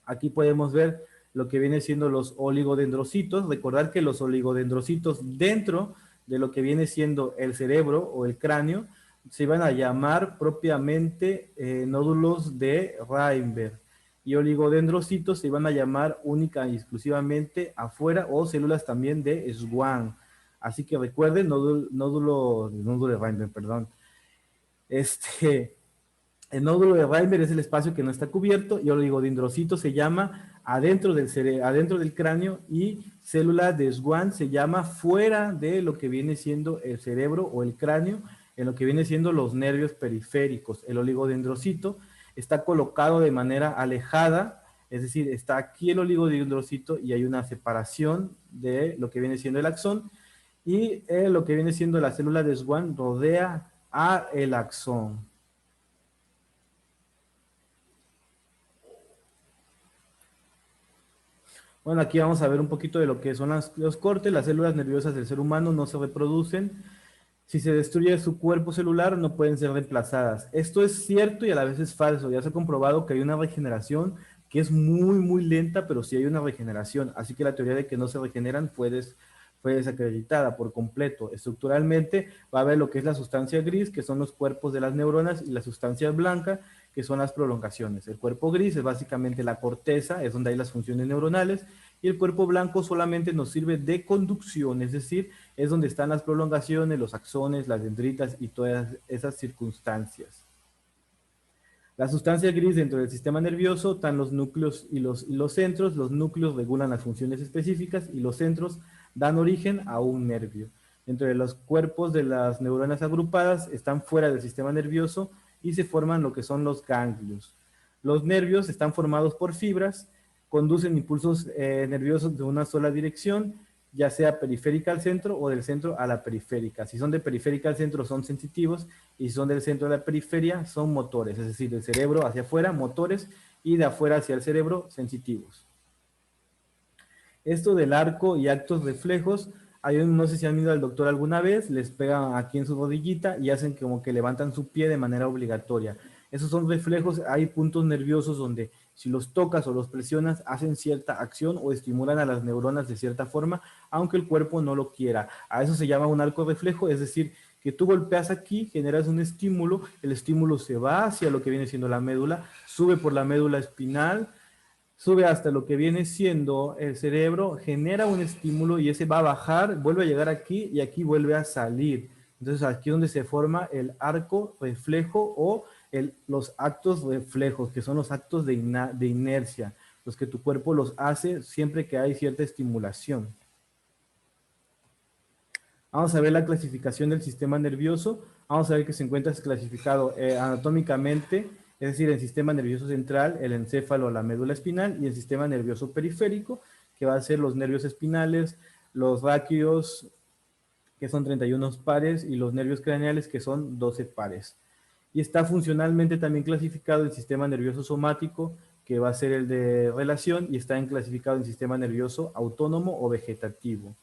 Aquí podemos ver lo que viene siendo los oligodendrocitos. Recordar que los oligodendrocitos dentro de lo que viene siendo el cerebro o el cráneo se van a llamar propiamente nódulos de Reinberg, y oligodendrocitos se van a llamar única y exclusivamente afuera o células también de Schwann. Así que recuerden, nódulo de Reinberg, perdón. El nódulo de Reinberg es el espacio que no está cubierto, y oligodendrocito se llama adentro del cráneo, y célula de Schwann se llama fuera de lo que viene siendo el cerebro o el cráneo, en lo que viene siendo los nervios periféricos. El oligodendrocito está colocado de manera alejada, es decir, está aquí el oligodendrocito y hay una separación de lo que viene siendo el axón, y lo que viene siendo la célula de Schwann rodea a el axón. Bueno, aquí vamos a ver un poquito de lo que son los cortes. Las células nerviosas del ser humano no se reproducen. Si se destruye su cuerpo celular, no pueden ser reemplazadas. Esto es cierto y a la vez es falso. Ya se ha comprobado que hay una regeneración que es muy, muy lenta, pero sí hay una regeneración. Así que la teoría de que no se regeneran fue desacreditada por completo. Estructuralmente va a haber lo que es la sustancia gris, que son los cuerpos de las neuronas, y la sustancia blanca, que son las prolongaciones. El cuerpo gris es básicamente la corteza, es donde hay las funciones neuronales, y el cuerpo blanco solamente nos sirve de conducción, es decir, es donde están las prolongaciones, los axones, las dendritas y todas esas circunstancias. La sustancia gris dentro del sistema nervioso están los núcleos y los centros. Los núcleos regulan las funciones específicas y los centros dan origen a un nervio. Dentro de los cuerpos de las neuronas agrupadas están fuera del sistema nervioso y se forman lo que son los ganglios. Los nervios están formados por fibras, conducen impulsos nerviosos de una sola dirección, ya sea periférica al centro o del centro a la periférica. Si son de periférica al centro son sensitivos, y si son del centro a la periferia son motores, es decir, del cerebro hacia afuera, motores, y de afuera hacia el cerebro, sensitivos. Esto del arco y actos reflejos, no sé si han ido al doctor alguna vez, les pegan aquí en su rodillita y hacen como que levantan su pie de manera obligatoria. Esos son reflejos. Hay puntos nerviosos donde si los tocas o los presionas hacen cierta acción o estimulan a las neuronas de cierta forma, aunque el cuerpo no lo quiera. A eso se llama un arco reflejo, es decir, que tú golpeas aquí, generas un estímulo, el estímulo se va hacia lo que viene siendo la médula, sube por la médula espinal, sube hasta lo que viene siendo el cerebro, genera un estímulo y ese va a bajar, vuelve a llegar aquí y aquí vuelve a salir. Entonces aquí es donde se forma el arco reflejo o los actos reflejos, que son los actos de inercia, los que tu cuerpo los hace siempre que hay cierta estimulación. Vamos a ver la clasificación del sistema nervioso. Vamos a ver que se encuentra clasificado anatómicamente, es decir, el sistema nervioso central, el encéfalo, la médula espinal, y el sistema nervioso periférico, que va a ser los nervios espinales, los ráquidos, que son 31 pares, y los nervios craneales, que son 12 pares. Y está funcionalmente también clasificado el sistema nervioso somático, que va a ser el de relación, y está clasificado en sistema nervioso autónomo o vegetativo.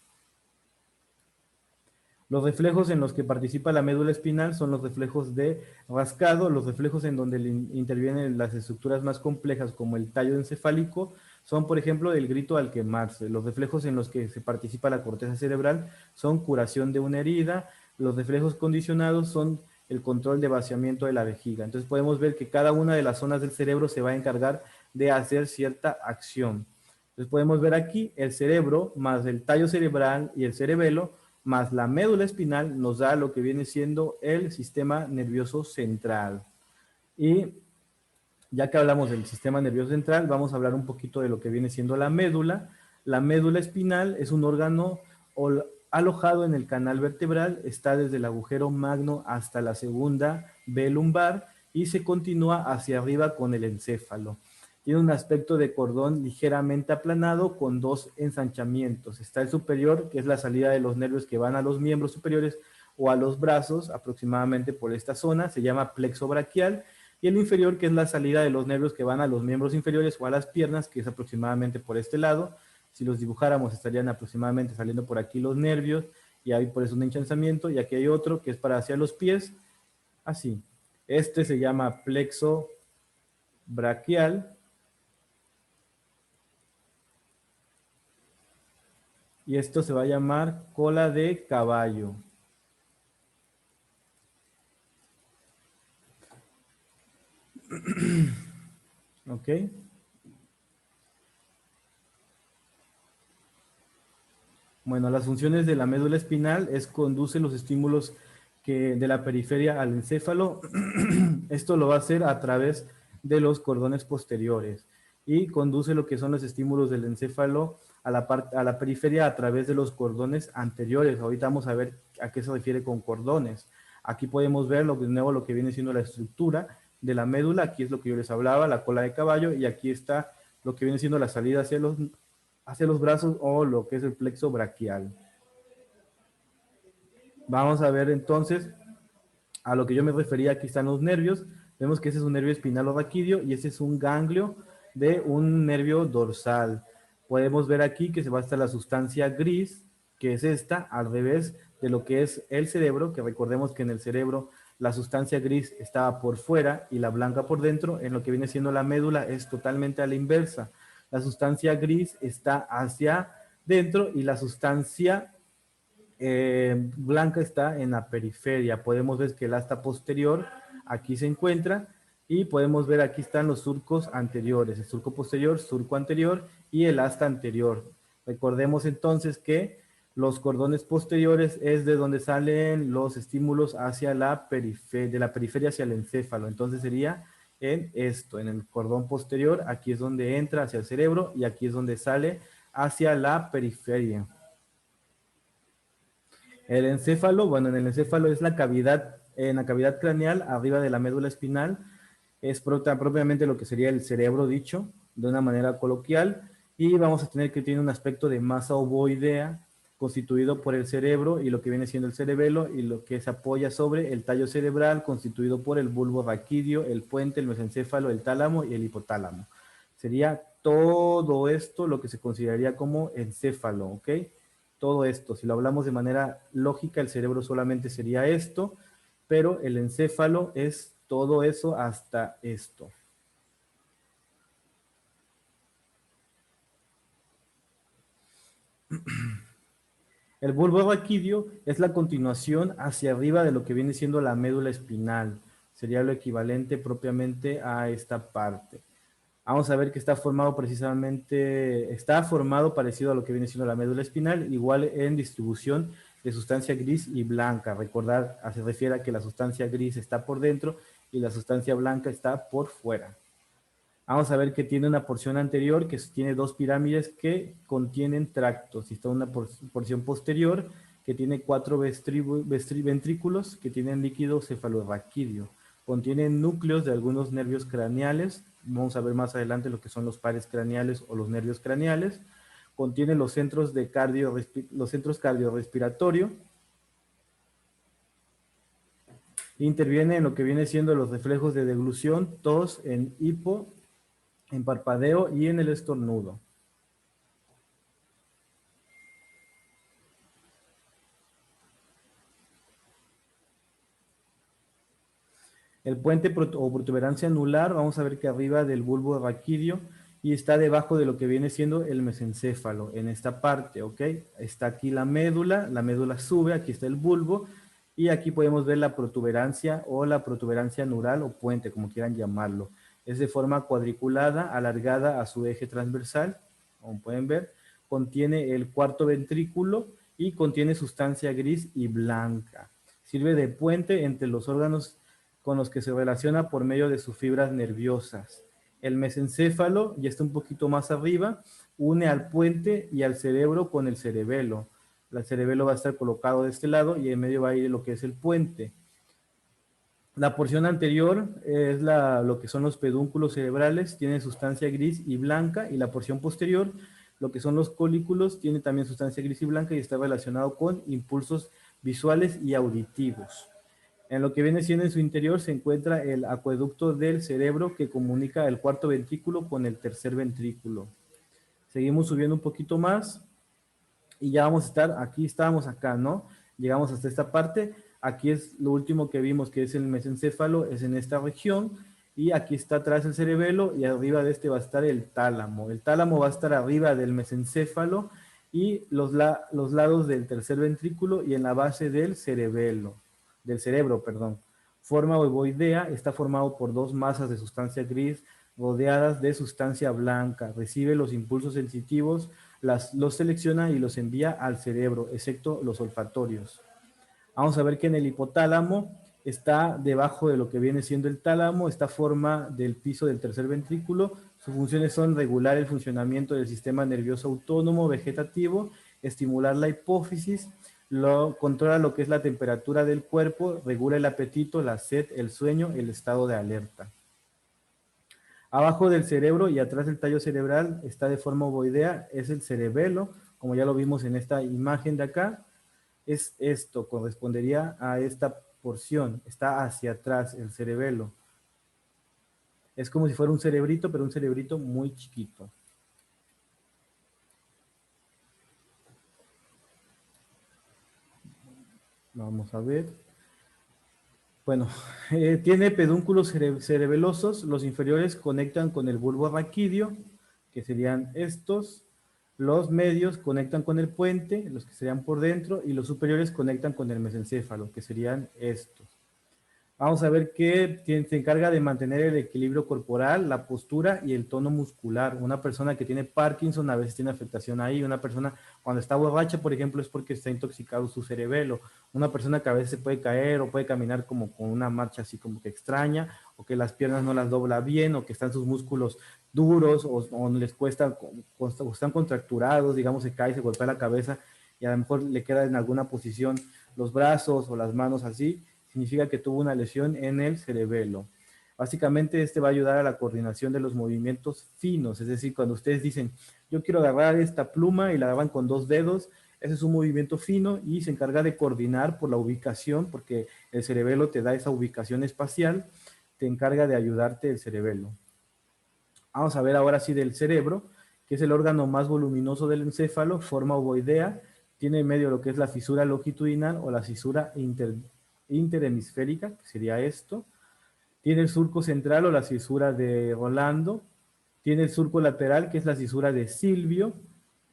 Los reflejos en los que participa la médula espinal son los reflejos de rascado, los reflejos en donde intervienen las estructuras más complejas como el tallo encefálico son, por ejemplo, el grito al quemarse. Los reflejos en los que se participa la corteza cerebral son curación de una herida. Los reflejos condicionados son el control de vaciamiento de la vejiga. Entonces podemos ver que cada una de las zonas del cerebro se va a encargar de hacer cierta acción. Entonces podemos ver aquí el cerebro más el tallo cerebral y el cerebelo más la médula espinal nos da lo que viene siendo el sistema nervioso central. Y ya que hablamos del sistema nervioso central, vamos a hablar un poquito de lo que viene siendo la médula. La médula espinal es un órgano alojado en el canal vertebral, está desde el agujero magno hasta la segunda B lumbar y se continúa hacia arriba con el encéfalo. Tiene un aspecto de cordón ligeramente aplanado con dos ensanchamientos. Está el superior, que es la salida de los nervios que van a los miembros superiores o a los brazos, aproximadamente por esta zona, se llama plexo braquial, y el inferior, que es la salida de los nervios que van a los miembros inferiores o a las piernas, que es aproximadamente por este lado. Si los dibujáramos, estarían aproximadamente saliendo por aquí los nervios, y hay por eso un ensanchamiento, y aquí hay otro que es para hacia los pies, así. Este se llama plexo braquial, y esto se va a llamar cola de caballo. ¿Ok? Bueno, las funciones de la médula espinal es conduce los estímulos de la periferia al encéfalo. Esto lo va a hacer a través de los cordones posteriores y conduce lo que son los estímulos del encéfalo a la periferia a través de los cordones anteriores. Ahorita vamos a ver a qué se refiere con cordones. Aquí podemos ver de nuevo lo que viene siendo la estructura de la médula. Aquí es lo que yo les hablaba, la cola de caballo, y aquí está lo que viene siendo la salida hacia los brazos o lo que es el plexo braquial. Vamos a ver entonces a lo que yo me refería. Aquí están los nervios. Vemos que ese es un nervio espinal o raquídeo y ese es un ganglio de un nervio dorsal. Podemos ver aquí que se va a estar la sustancia gris, que es esta, al revés de lo que es el cerebro, que recordemos que en el cerebro la sustancia gris estaba por fuera y la blanca por dentro. En lo que viene siendo la médula es totalmente a la inversa. La sustancia gris está hacia dentro y la sustancia blanca está en la periferia. Podemos ver que el asta posterior aquí se encuentra y podemos ver aquí están los surcos anteriores, el surco posterior, surco anterior y el asta anterior. Recordemos entonces que los cordones posteriores es de donde salen los estímulos hacia la periferia, de la periferia hacia el encéfalo. Entonces sería en esto, en el cordón posterior, aquí es donde entra hacia el cerebro y aquí es donde sale hacia la periferia. El encéfalo, bueno, en el encéfalo es la cavidad, en la cavidad craneal, arriba de la médula espinal, es propiamente lo que sería el cerebro dicho, de una manera coloquial, y vamos a tener que tiene un aspecto de masa ovoidea, constituido por el cerebro y lo que viene siendo el cerebelo, y lo que se apoya sobre el tallo cerebral, constituido por el bulbo raquídeo, el puente, el mesencéfalo, el tálamo y el hipotálamo. Sería todo esto lo que se consideraría como encéfalo, ¿ok? Todo esto, si lo hablamos de manera lógica, el cerebro solamente sería esto, pero el encéfalo es todo eso hasta esto. El bulbo raquídeo es la continuación hacia arriba de lo que viene siendo la médula espinal. Sería lo equivalente propiamente a esta parte. Vamos a ver que está formado parecido a lo que viene siendo la médula espinal, igual en distribución de sustancia gris y blanca. Recordar, se refiere a que la sustancia gris está por dentro y la sustancia blanca está por fuera. Vamos a ver que tiene una porción anterior que tiene dos pirámides que contienen tractos. Y está una porción posterior que tiene 4 ventrículos que tienen líquido cefalorraquídeo. Contiene núcleos de algunos nervios craneales. Vamos a ver más adelante lo que son los pares craneales o los nervios craneales. Contiene los centros cardiorrespiratorio. Interviene en lo que viene siendo los reflejos de deglución, tos, en hipo, en parpadeo y en el estornudo. El puente o protuberancia anular, vamos a ver que arriba del bulbo raquídeo y está debajo de lo que viene siendo el mesencéfalo, en esta parte, ¿ok? Está aquí la médula sube, aquí está el bulbo, y aquí podemos ver la protuberancia o la protuberancia anular o puente, como quieran llamarlo. Es de forma cuadriculada, alargada a su eje transversal, como pueden ver. Contiene el cuarto ventrículo y contiene sustancia gris y blanca. Sirve de puente entre los órganos con los que se relaciona por medio de sus fibras nerviosas. El mesencéfalo, ya está un poquito más arriba, une al puente y al cerebro con el cerebelo. El cerebelo va a estar colocado de este lado y en medio va a ir lo que es el puente. La porción anterior es lo que son los pedúnculos cerebrales, tiene sustancia gris y blanca, y la porción posterior, lo que son los colículos, tiene también sustancia gris y blanca y está relacionado con impulsos visuales y auditivos. En lo que viene siendo en su interior se encuentra el acueducto del cerebro que comunica el cuarto ventrículo con el tercer ventrículo. Seguimos subiendo un poquito más y ya vamos a estar, aquí estábamos acá, ¿no? Llegamos hasta esta parte, aquí es lo último que vimos que es el mesencéfalo, es en esta región, y aquí está atrás el cerebelo y arriba de este va a estar el tálamo. El tálamo va a estar arriba del mesencéfalo y los lados del tercer ventrículo y en la base del cerebelo. Del cerebro, perdón. Forma ovoidea, está formado por dos masas de sustancia gris rodeadas de sustancia blanca. Recibe los impulsos sensitivos, los selecciona y los envía al cerebro, excepto los olfatorios. Vamos a ver que en el hipotálamo está debajo de lo que viene siendo el tálamo, esta forma del piso del tercer ventrículo. Sus funciones son regular el funcionamiento del sistema nervioso autónomo vegetativo, estimular la hipófisis, controla lo que es la temperatura del cuerpo, regula el apetito, la sed, el sueño, el estado de alerta. Abajo del cerebro y atrás del tallo cerebral está de forma ovoidea, es el cerebelo, como ya lo vimos en esta imagen de acá. Es esto, correspondería a esta porción, está hacia atrás el cerebelo. Es como si fuera un cerebrito, pero un cerebrito muy chiquito. Vamos a ver. Bueno, tiene pedúnculos cerebelosos, los inferiores conectan con el bulbo raquídeo, que serían estos, los medios conectan con el puente, los que serían por dentro, y los superiores conectan con el mesencéfalo, que serían estos. Vamos a ver que se encarga de mantener el equilibrio corporal, la postura y el tono muscular. Una persona que tiene Parkinson a veces tiene afectación ahí. Una persona cuando está borracha, por ejemplo, es porque está intoxicado su cerebelo. Una persona que a veces se puede caer o puede caminar como con una marcha así como que extraña, o que las piernas no las dobla bien, o que están sus músculos duros, o les cuesta, o están contracturados, digamos, se cae, se golpea la cabeza y a lo mejor le queda en alguna posición los brazos o las manos así, significa que tuvo una lesión en el cerebelo. Básicamente este va a ayudar a la coordinación de los movimientos finos, es decir, cuando ustedes dicen, yo quiero agarrar esta pluma y la agarran con 2 dedos, ese es un movimiento fino y se encarga de coordinar por la ubicación, porque el cerebelo te da esa ubicación espacial, te encarga de ayudarte el cerebelo. Vamos a ver ahora sí del cerebro, que es el órgano más voluminoso del encéfalo, forma ovoidea, tiene en medio lo que es la fisura longitudinal o la fisura interhemisférica, que sería esto. Tiene el surco central o la fisura de Rolando. Tiene el surco lateral, que es la fisura de Silvio.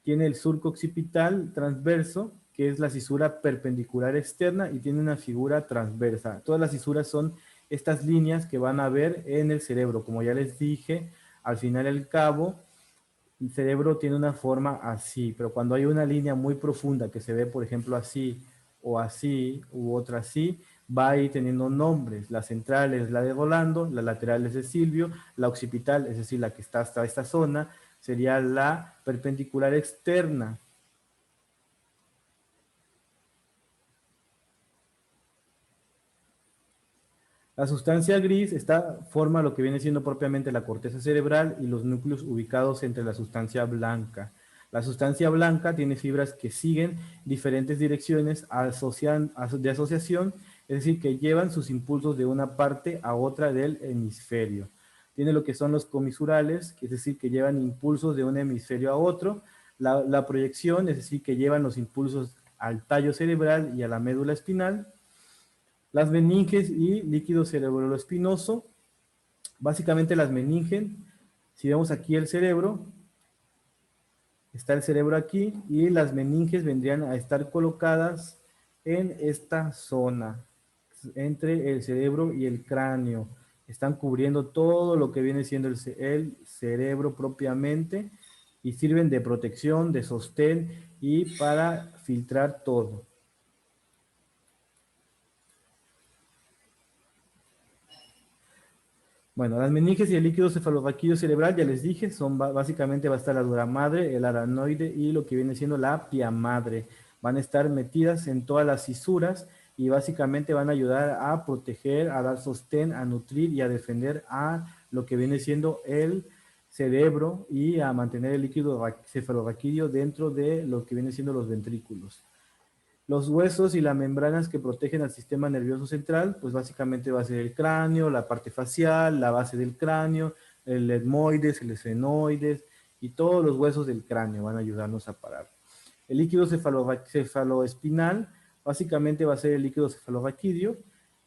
Tiene el surco occipital transverso, que es la fisura perpendicular externa, y tiene una figura transversa. Todas las fisuras son estas líneas que van a ver en el cerebro. Como ya les dije, al final y al cabo, el cerebro tiene una forma así, pero cuando hay una línea muy profunda que se ve, por ejemplo, así, o así, u otra así, va a ir teniendo nombres. La central es la de Rolando, la lateral es de Silvio, la occipital, es decir, la que está hasta esta zona, sería la perpendicular externa. La sustancia gris forma lo que viene siendo propiamente la corteza cerebral y los núcleos ubicados entre la sustancia blanca. La sustancia blanca tiene fibras que siguen diferentes direcciones de asociación, es decir, que llevan sus impulsos de una parte a otra del hemisferio. Tiene lo que son los comisurales, que es decir, que llevan impulsos de un hemisferio a otro. La proyección, es decir, que llevan los impulsos al tallo cerebral y a la médula espinal. Las meninges y líquido cerebroespinoso. Básicamente las meninges, si vemos aquí el cerebro, está el cerebro aquí y las meninges vendrían a estar colocadas en esta zona, entre el cerebro y el cráneo. Están cubriendo todo lo que viene siendo el cerebro propiamente y sirven de protección, de sostén y para filtrar todo. Bueno, las meninges y el líquido cefalorraquídeo cerebral, ya les dije, básicamente va a estar la dura madre, el aranoide y lo que viene siendo la pia madre. Van a estar metidas en todas las fisuras y básicamente van a ayudar a proteger, a dar sostén, a nutrir y a defender a lo que viene siendo el cerebro y a mantener el líquido cefalorraquídeo dentro de lo que viene siendo los ventrículos. Los huesos y las membranas que protegen al sistema nervioso central, pues básicamente va a ser el cráneo, la parte facial, la base del cráneo, el etmoides, el esfenoides y todos los huesos del cráneo van a ayudarnos a parar. El líquido cefaloespinal básicamente va a ser el líquido cefalorraquídeo,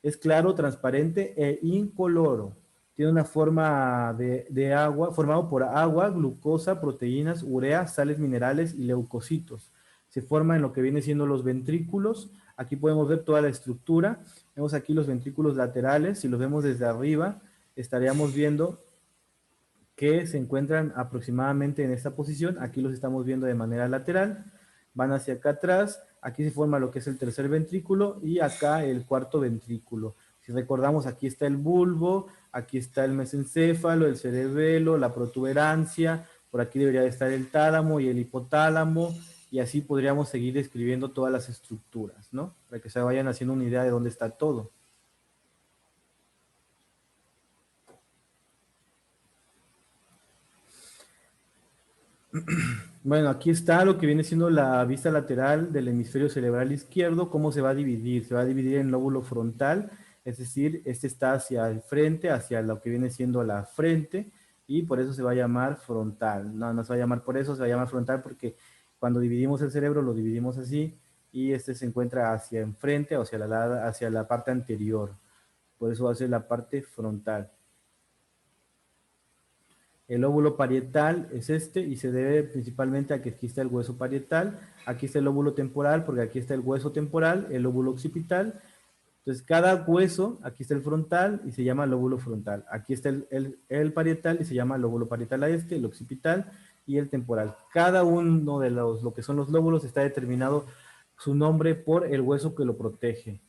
es claro, transparente e incoloro. Tiene una forma de agua, formado por agua, glucosa, proteínas, urea, sales minerales y leucocitos. Se forma en lo que viene siendo los ventrículos. Aquí podemos ver toda la estructura. Vemos aquí los ventrículos laterales. Si los vemos desde arriba, estaríamos viendo que se encuentran aproximadamente en esta posición. Aquí los estamos viendo de manera lateral. Van hacia acá atrás. Aquí se forma lo que es el tercer ventrículo y acá el cuarto ventrículo. Si recordamos, aquí está el bulbo, aquí está el mesencéfalo, el cerebelo, la protuberancia. Por aquí debería estar el tálamo y el hipotálamo. Y así podríamos seguir describiendo todas las estructuras, ¿no? Para que se vayan haciendo una idea de dónde está todo. Bueno, aquí está lo que viene siendo la vista lateral del hemisferio cerebral izquierdo. ¿Cómo se va a dividir? Se va a dividir en lóbulo frontal, es decir, este está hacia el frente, hacia lo que viene siendo la frente, y por eso se va a llamar frontal. No se va a llamar por eso, se va a llamar frontal porque cuando dividimos el cerebro lo dividimos así, y este se encuentra hacia enfrente o hacia la parte anterior. Por eso va a ser la parte frontal. El lóbulo parietal es este y se debe principalmente a que aquí está el hueso parietal, aquí está el lóbulo temporal porque aquí está el hueso temporal, el lóbulo occipital. Entonces cada hueso, aquí está el frontal y se llama lóbulo frontal. Aquí está el parietal y se llama lóbulo parietal a este, el occipital y el temporal. Cada uno de lo que son los lóbulos está determinado su nombre por el hueso que lo protege.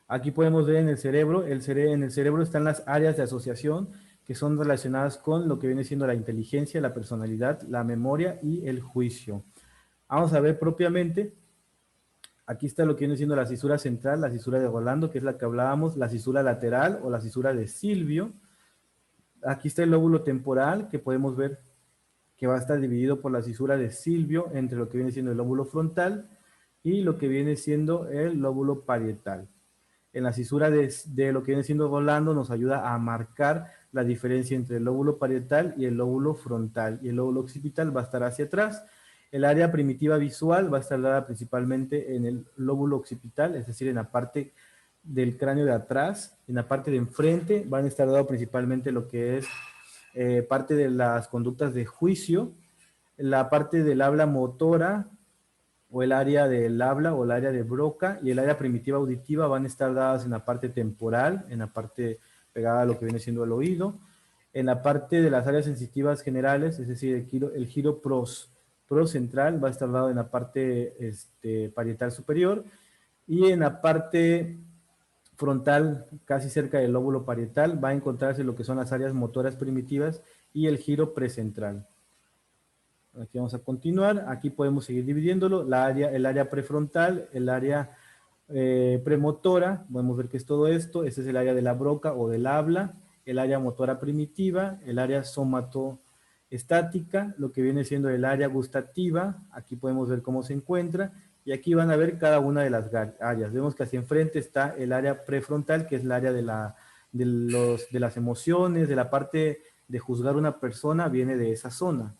Aquí podemos ver en el cerebro, en el cerebro están las áreas de asociación que son relacionadas con lo que viene siendo la inteligencia, la personalidad, la memoria y el juicio. Vamos a ver propiamente, aquí está lo que viene siendo la cisura central, la cisura de Rolando, que es la que hablábamos, la cisura lateral o la cisura de Silvio. Aquí está el lóbulo temporal, que podemos ver que va a estar dividido por la cisura de Silvio entre lo que viene siendo el lóbulo frontal y lo que viene siendo el lóbulo parietal. En la cisura de lo que viene siendo Rolando nos ayuda a marcar la diferencia entre el lóbulo parietal y el lóbulo frontal. Y el lóbulo occipital va a estar hacia atrás. El área primitiva visual va a estar dada principalmente en el lóbulo occipital, es decir, en la parte del cráneo de atrás. En la parte de enfrente van a estar dado principalmente lo que es parte de las conductas de juicio, la parte del habla motora, o el área del habla o el área de Broca y el área primitiva auditiva van a estar dadas en la parte temporal, en la parte pegada a lo que viene siendo el oído, en la parte de las áreas sensitivas generales, es decir, el giro proscentral va a estar dado en la parte parietal superior y en la parte frontal, casi cerca del lóbulo parietal, va a encontrarse lo que son las áreas motoras primitivas y el giro precentral. Aquí vamos a continuar. Aquí podemos seguir dividiéndolo. El área prefrontal, el área premotora, podemos ver que es todo esto, este es el área de la broca o del habla, el área motora primitiva, el área somatoestática, lo que viene siendo el área gustativa, aquí podemos ver cómo se encuentra, y aquí van a ver cada una de las áreas. Vemos que hacia enfrente está el área prefrontal, que es el área de las emociones, de la parte de juzgar a una persona, viene de esa zona.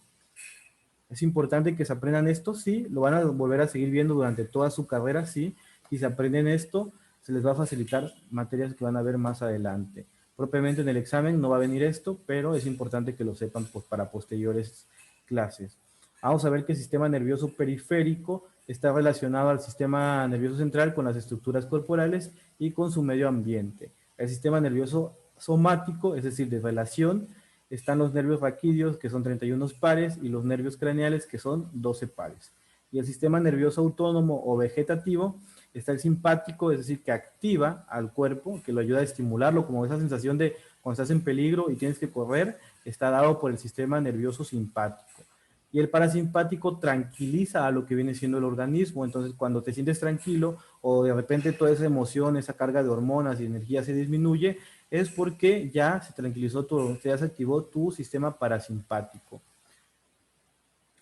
Es importante que se aprendan esto, sí, lo van a volver a seguir viendo durante toda su carrera, sí. Si se aprenden esto, se les va a facilitar materias que van a ver más adelante. Propiamente en el examen no va a venir esto, pero es importante que lo sepan pues, para posteriores clases. Vamos a ver que el sistema nervioso periférico está relacionado al sistema nervioso central con las estructuras corporales y con su medio ambiente. El sistema nervioso somático, es decir, de relación, están los nervios raquídeos, que son 31 pares, y los nervios craneales, que son 12 pares. Y el sistema nervioso autónomo o vegetativo está el simpático, es decir, que activa al cuerpo, que lo ayuda a estimularlo, como esa sensación de cuando estás en peligro y tienes que correr, está dado por el sistema nervioso simpático. Y el parasimpático tranquiliza a lo que viene siendo el organismo. Entonces, cuando te sientes tranquilo o de repente toda esa emoción, esa carga de hormonas y energía se disminuye, es porque ya se tranquilizó ya se activó tu sistema parasimpático.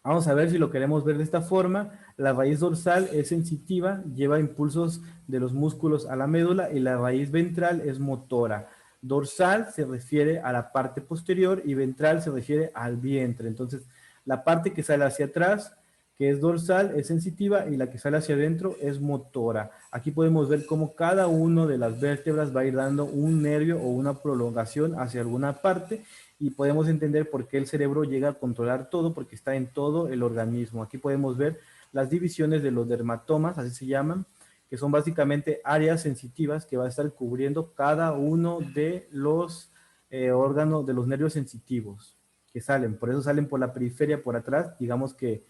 Vamos a ver si lo queremos ver de esta forma. La raíz dorsal es sensitiva, lleva impulsos de los músculos a la médula, y la raíz ventral es motora. Dorsal se refiere a la parte posterior y ventral se refiere al vientre. Entonces, la parte que sale hacia atrás, que es dorsal, es sensitiva, y la que sale hacia adentro es motora. Aquí podemos ver cómo cada una de las vértebras va a ir dando un nervio o una prolongación hacia alguna parte, y podemos entender por qué el cerebro llega a controlar todo, porque está en todo el organismo. Aquí podemos ver las divisiones de los dermatomas, así se llaman, que son básicamente áreas sensitivas que va a estar cubriendo cada uno de los órganos, de los nervios sensitivos que salen. Por eso salen por la periferia, por atrás. Digamos que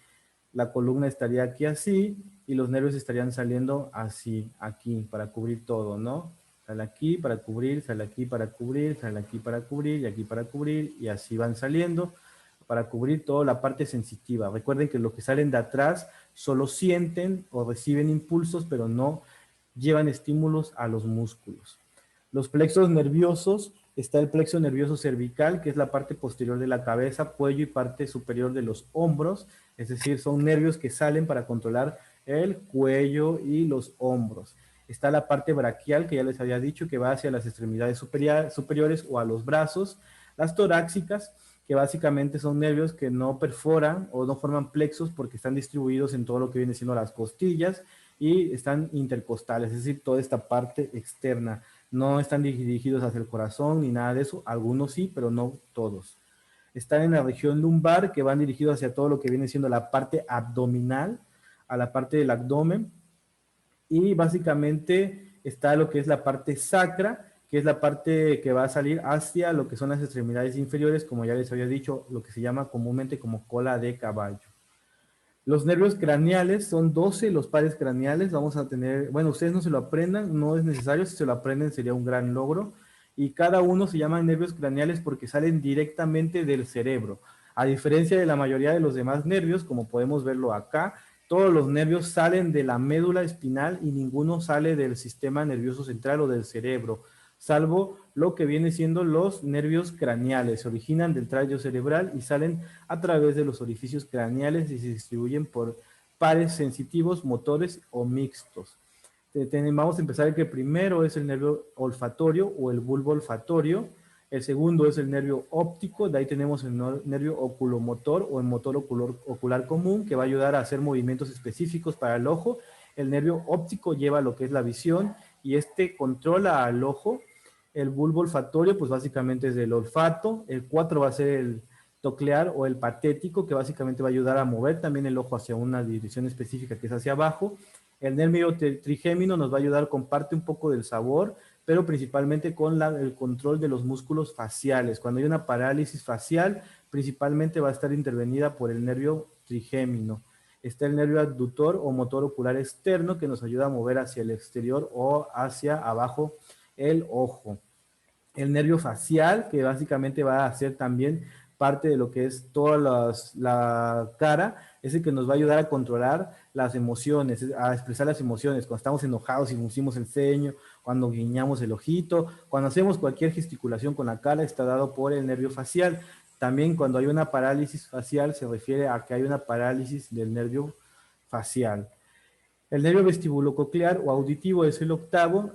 la columna estaría aquí así, y los nervios estarían saliendo así, aquí, para cubrir todo, ¿no? Sale aquí para cubrir, sale aquí para cubrir, sale aquí para cubrir, y aquí para cubrir, y así van saliendo para cubrir toda la parte sensitiva. Recuerden que los que salen de atrás solo sienten o reciben impulsos, pero no llevan estímulos a los músculos. Los plexos nerviosos, está el plexo nervioso cervical, que es la parte posterior de la cabeza, cuello y parte superior de los hombros, es decir, son nervios que salen para controlar el cuello y los hombros. Está la parte braquial, que ya les había dicho, que va hacia las extremidades superiores o a los brazos. Las torácicas, que básicamente son nervios que no perforan o no forman plexos porque están distribuidos en todo lo que viene siendo las costillas y están intercostales, es decir, toda esta parte externa. No están dirigidos hacia el corazón ni nada de eso, algunos sí, pero no todos. Están en la región lumbar, que van dirigidos hacia todo lo que viene siendo la parte abdominal, a la parte del abdomen, y básicamente está lo que es la parte sacra, que es la parte que va a salir hacia lo que son las extremidades inferiores, como ya les había dicho, lo que se llama comúnmente como cola de caballo. Los nervios craneales son 12 los pares craneales. Vamos a tener, bueno, ustedes no se lo aprendan, no es necesario, si se lo aprenden sería un gran logro. Y cada uno se llaman nervios craneales porque salen directamente del cerebro. A diferencia de la mayoría de los demás nervios, como podemos verlo acá, todos los nervios salen de la médula espinal y ninguno sale del sistema nervioso central o del cerebro, salvo lo que viene siendo los nervios craneales. Se originan del tallo cerebral y salen a través de los orificios craneales y se distribuyen por pares sensitivos, motores o mixtos. Vamos a empezar que primero es el nervio olfatorio o el bulbo olfatorio. El segundo es el nervio óptico, de ahí tenemos el nervio oculomotor o el motor ocular común, que va a ayudar a hacer movimientos específicos para el ojo. El nervio óptico lleva lo que es la visión y este controla al ojo. El bulbo olfatorio, pues básicamente es el olfato. El 4 va a ser el toclear o el patético, que básicamente va a ayudar a mover también el ojo hacia una dirección específica que es hacia abajo. El nervio trigémino nos va a ayudar con parte un poco del sabor, pero principalmente con el control de los músculos faciales. Cuando hay una parálisis facial, principalmente va a estar intervenida por el nervio trigémino. Está el nervio abductor o motor ocular externo, que nos ayuda a mover hacia el exterior o hacia abajo el ojo. El nervio facial, que básicamente va a hacer también parte de lo que es toda la cara, es el que nos va a ayudar a controlar las emociones, a expresar las emociones. Cuando estamos enojados y fruncimos el ceño, cuando guiñamos el ojito, cuando hacemos cualquier gesticulación con la cara, está dado por el nervio facial. También cuando hay una parálisis facial se refiere a que hay una parálisis del nervio facial. El nervio vestibulococlear o auditivo es el octavo.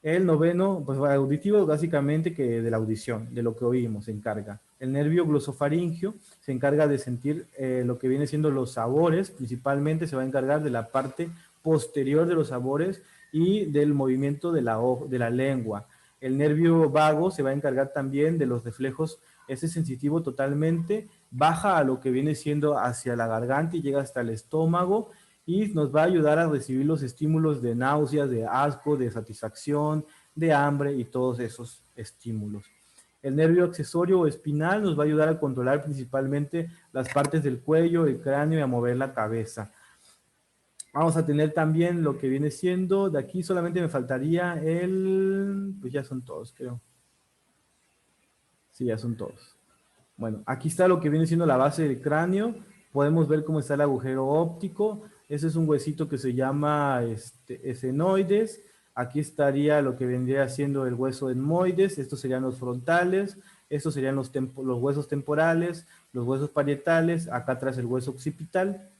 El noveno, pues auditivo básicamente que de la audición, de lo que oímos, se encarga. El nervio glosofaringio se encarga de sentir lo que viene siendo los sabores, principalmente se va a encargar de la parte posterior de los sabores y del movimiento de la lengua. El nervio vago se va a encargar también de los reflejos, ese sensitivo totalmente baja a lo que viene siendo hacia la garganta y llega hasta el estómago y nos va a ayudar a recibir los estímulos de náuseas, de asco, de satisfacción, de hambre y todos esos estímulos. El nervio accesorio o espinal nos va a ayudar a controlar principalmente las partes del cuello, el cráneo y a mover la cabeza. Vamos a tener también lo que viene siendo, de aquí solamente me faltaría pues ya son todos, creo. Sí, ya son todos. Bueno, aquí está lo que viene siendo la base del cráneo. Podemos ver cómo está el agujero óptico. Ese es un huesito que se llama esenoides. Aquí estaría lo que vendría siendo el hueso etmoides. Estos serían los frontales. Estos serían los huesos temporales, los huesos parietales. Acá atrás el hueso occipital.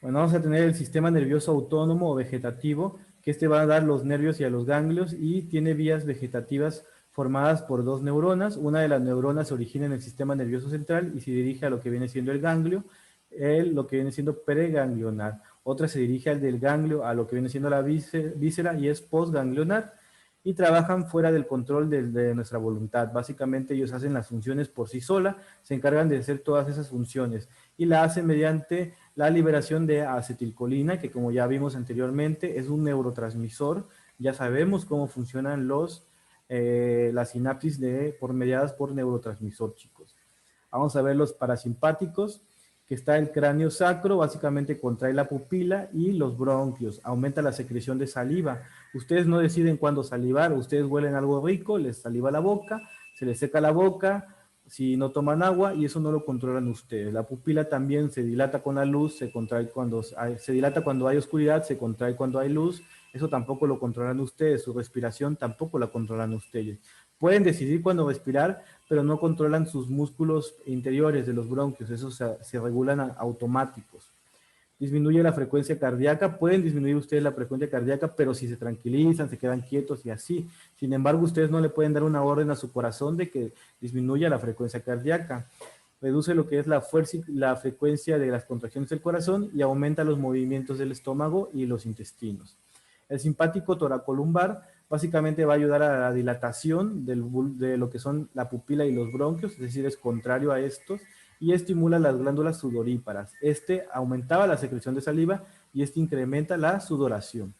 Bueno, vamos a tener el sistema nervioso autónomo o vegetativo, que este va a dar los nervios y a los ganglios y tiene vías vegetativas formadas por dos neuronas. Una de las neuronas se origina en el sistema nervioso central y se dirige a lo que viene siendo el ganglio, lo que viene siendo preganglionar. Otra se dirige al del ganglio a lo que viene siendo la víscera y es postganglionar. Y trabajan fuera del control de nuestra voluntad. Básicamente ellos hacen las funciones por sí sola, se encargan de hacer todas esas funciones y la hacen mediante la liberación de acetilcolina, que como ya vimos anteriormente es un neurotransmisor. Ya sabemos cómo funcionan las sinapsis mediadas por neurotransmisor, chicos. Vamos a ver los parasimpáticos, que está el cráneo sacro, básicamente contrae la pupila y los bronquios, aumenta la secreción de saliva. Ustedes no deciden cuándo salivar, ustedes huelen algo rico, les saliva la boca, se les seca la boca, si no toman agua y eso no lo controlan ustedes. La pupila también se dilata con la luz, se contrae se dilata cuando hay oscuridad, se contrae cuando hay luz, eso tampoco lo controlan ustedes, su respiración tampoco la controlan ustedes. Pueden decidir cuándo respirar, pero no controlan sus músculos interiores de los bronquios, esos se regulan automáticos. Disminuye la frecuencia cardíaca, pueden disminuir ustedes la frecuencia cardíaca, pero si se tranquilizan, se quedan quietos y así. Sin embargo, ustedes no le pueden dar una orden a su corazón de que disminuya la frecuencia cardíaca. Reduce lo que es la frecuencia de las contracciones del corazón y aumenta los movimientos del estómago y los intestinos. El simpático toracolumbar básicamente va a ayudar a la dilatación de lo que son la pupila y los bronquios, es decir, es contrario a estos, y estimula las glándulas sudoríparas. Este aumentaba la secreción de saliva y este incrementa la sudoración.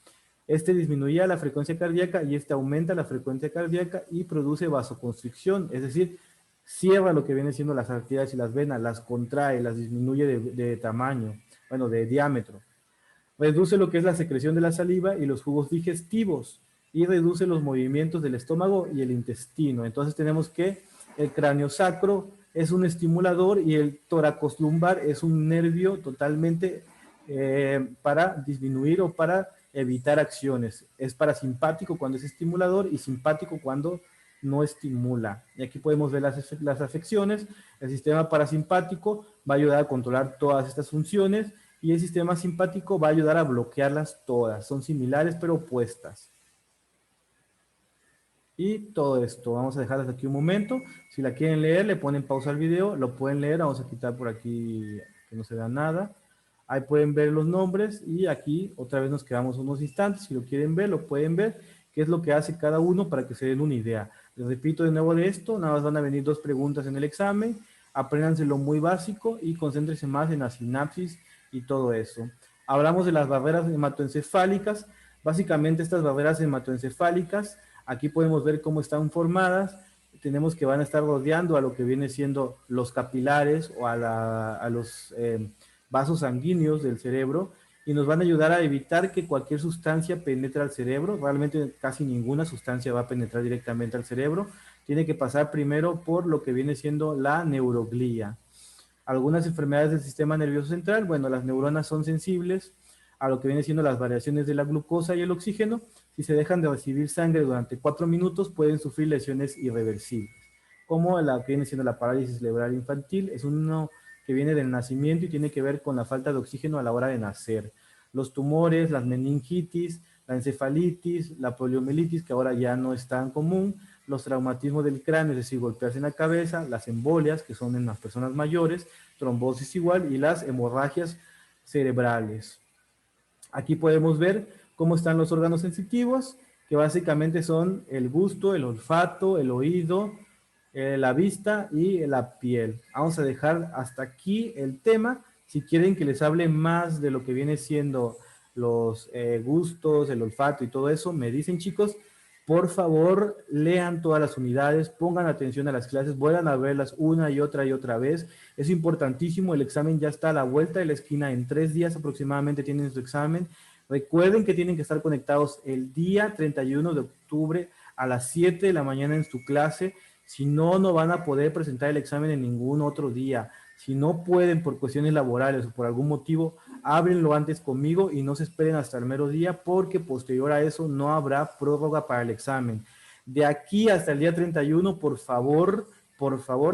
Este disminuía la frecuencia cardíaca y este aumenta la frecuencia cardíaca y produce vasoconstricción, es decir, cierra lo que viene siendo las arterias y las venas, las contrae, las disminuye de tamaño, bueno, de diámetro. Reduce lo que es la secreción de la saliva y los jugos digestivos y reduce los movimientos del estómago y el intestino. Entonces tenemos que el cráneo sacro es un estimulador y el tórax lumbar es un nervio totalmente para disminuir o para evitar acciones. Es parasimpático cuando es estimulador y simpático cuando no estimula. Y aquí podemos ver las afecciones. El sistema parasimpático va a ayudar a controlar todas estas funciones y el sistema simpático va a ayudar a bloquearlas todas. Son similares pero opuestas. Y todo esto, vamos a dejar hasta aquí un momento. Si la quieren leer, le ponen pausa al video, lo pueden leer. Vamos a quitar por aquí que no se vea nada. Ahí pueden ver los nombres y aquí otra vez nos quedamos unos instantes. Si lo quieren ver, lo pueden ver. Qué es lo que hace cada uno para que se den una idea. Les repito de nuevo de esto, nada más van a venir 2 preguntas en el examen. Apréndanse lo muy básico y concéntrense más en la sinapsis y todo eso. Hablamos de las barreras hematoencefálicas. Básicamente estas barreras hematoencefálicas, aquí podemos ver cómo están formadas. Tenemos que van a estar rodeando a lo que viene siendo los capilares o a los vasos sanguíneos del cerebro y y nos van a ayudar a evitar que cualquier sustancia penetre al cerebro. Realmente casi ninguna sustancia va a penetrar directamente al cerebro. Tiene que pasar primero por lo que viene siendo la neuroglía. Algunas enfermedades del sistema nervioso central, bueno, las neuronas son sensibles a lo que viene siendo las variaciones de la glucosa y el oxígeno. Si se dejan de recibir sangre durante 4 minutos, pueden sufrir lesiones irreversibles, como la que viene siendo la parálisis cerebral infantil. Es uno que viene del nacimiento y tiene que ver con la falta de oxígeno a la hora de nacer. Los tumores, las meningitis, la encefalitis, la poliomielitis, que ahora ya no es tan común, los traumatismos del cráneo, es decir, golpearse en la cabeza, las embolias, que son en las personas mayores, trombosis igual, y las hemorragias cerebrales. Aquí podemos ver cómo están los órganos sensitivos, que básicamente son el gusto, el olfato, el oído, la vista y la piel. Vamos a dejar hasta aquí el tema. Si quieren que les hable más de lo que viene siendo los gustos, el olfato y todo eso, me dicen, chicos. Por favor, lean todas las unidades, pongan atención a las clases, vuelvan a verlas una y otra vez. Es importantísimo, el examen ya está a la vuelta de la esquina, en 3 días aproximadamente tienen su examen. Recuerden que tienen que estar conectados el día 31 de octubre a las 7 de la mañana en su clase. Si no, no van a poder presentar el examen en ningún otro día. Si no pueden por cuestiones laborales o por algún motivo, háblenlo antes conmigo y no se esperen hasta el mero día, porque posterior a eso no habrá prórroga para el examen. De aquí hasta el día 31, por favor,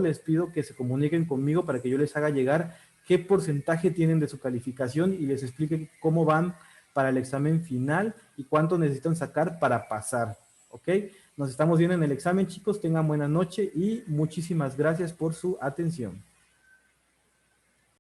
les pido que se comuniquen conmigo para que yo les haga llegar qué porcentaje tienen de su calificación y les explique cómo van para el examen final y cuánto necesitan sacar para pasar. ¿Ok? Nos estamos viendo en el examen, chicos. Tengan buena noche y muchísimas gracias por su atención.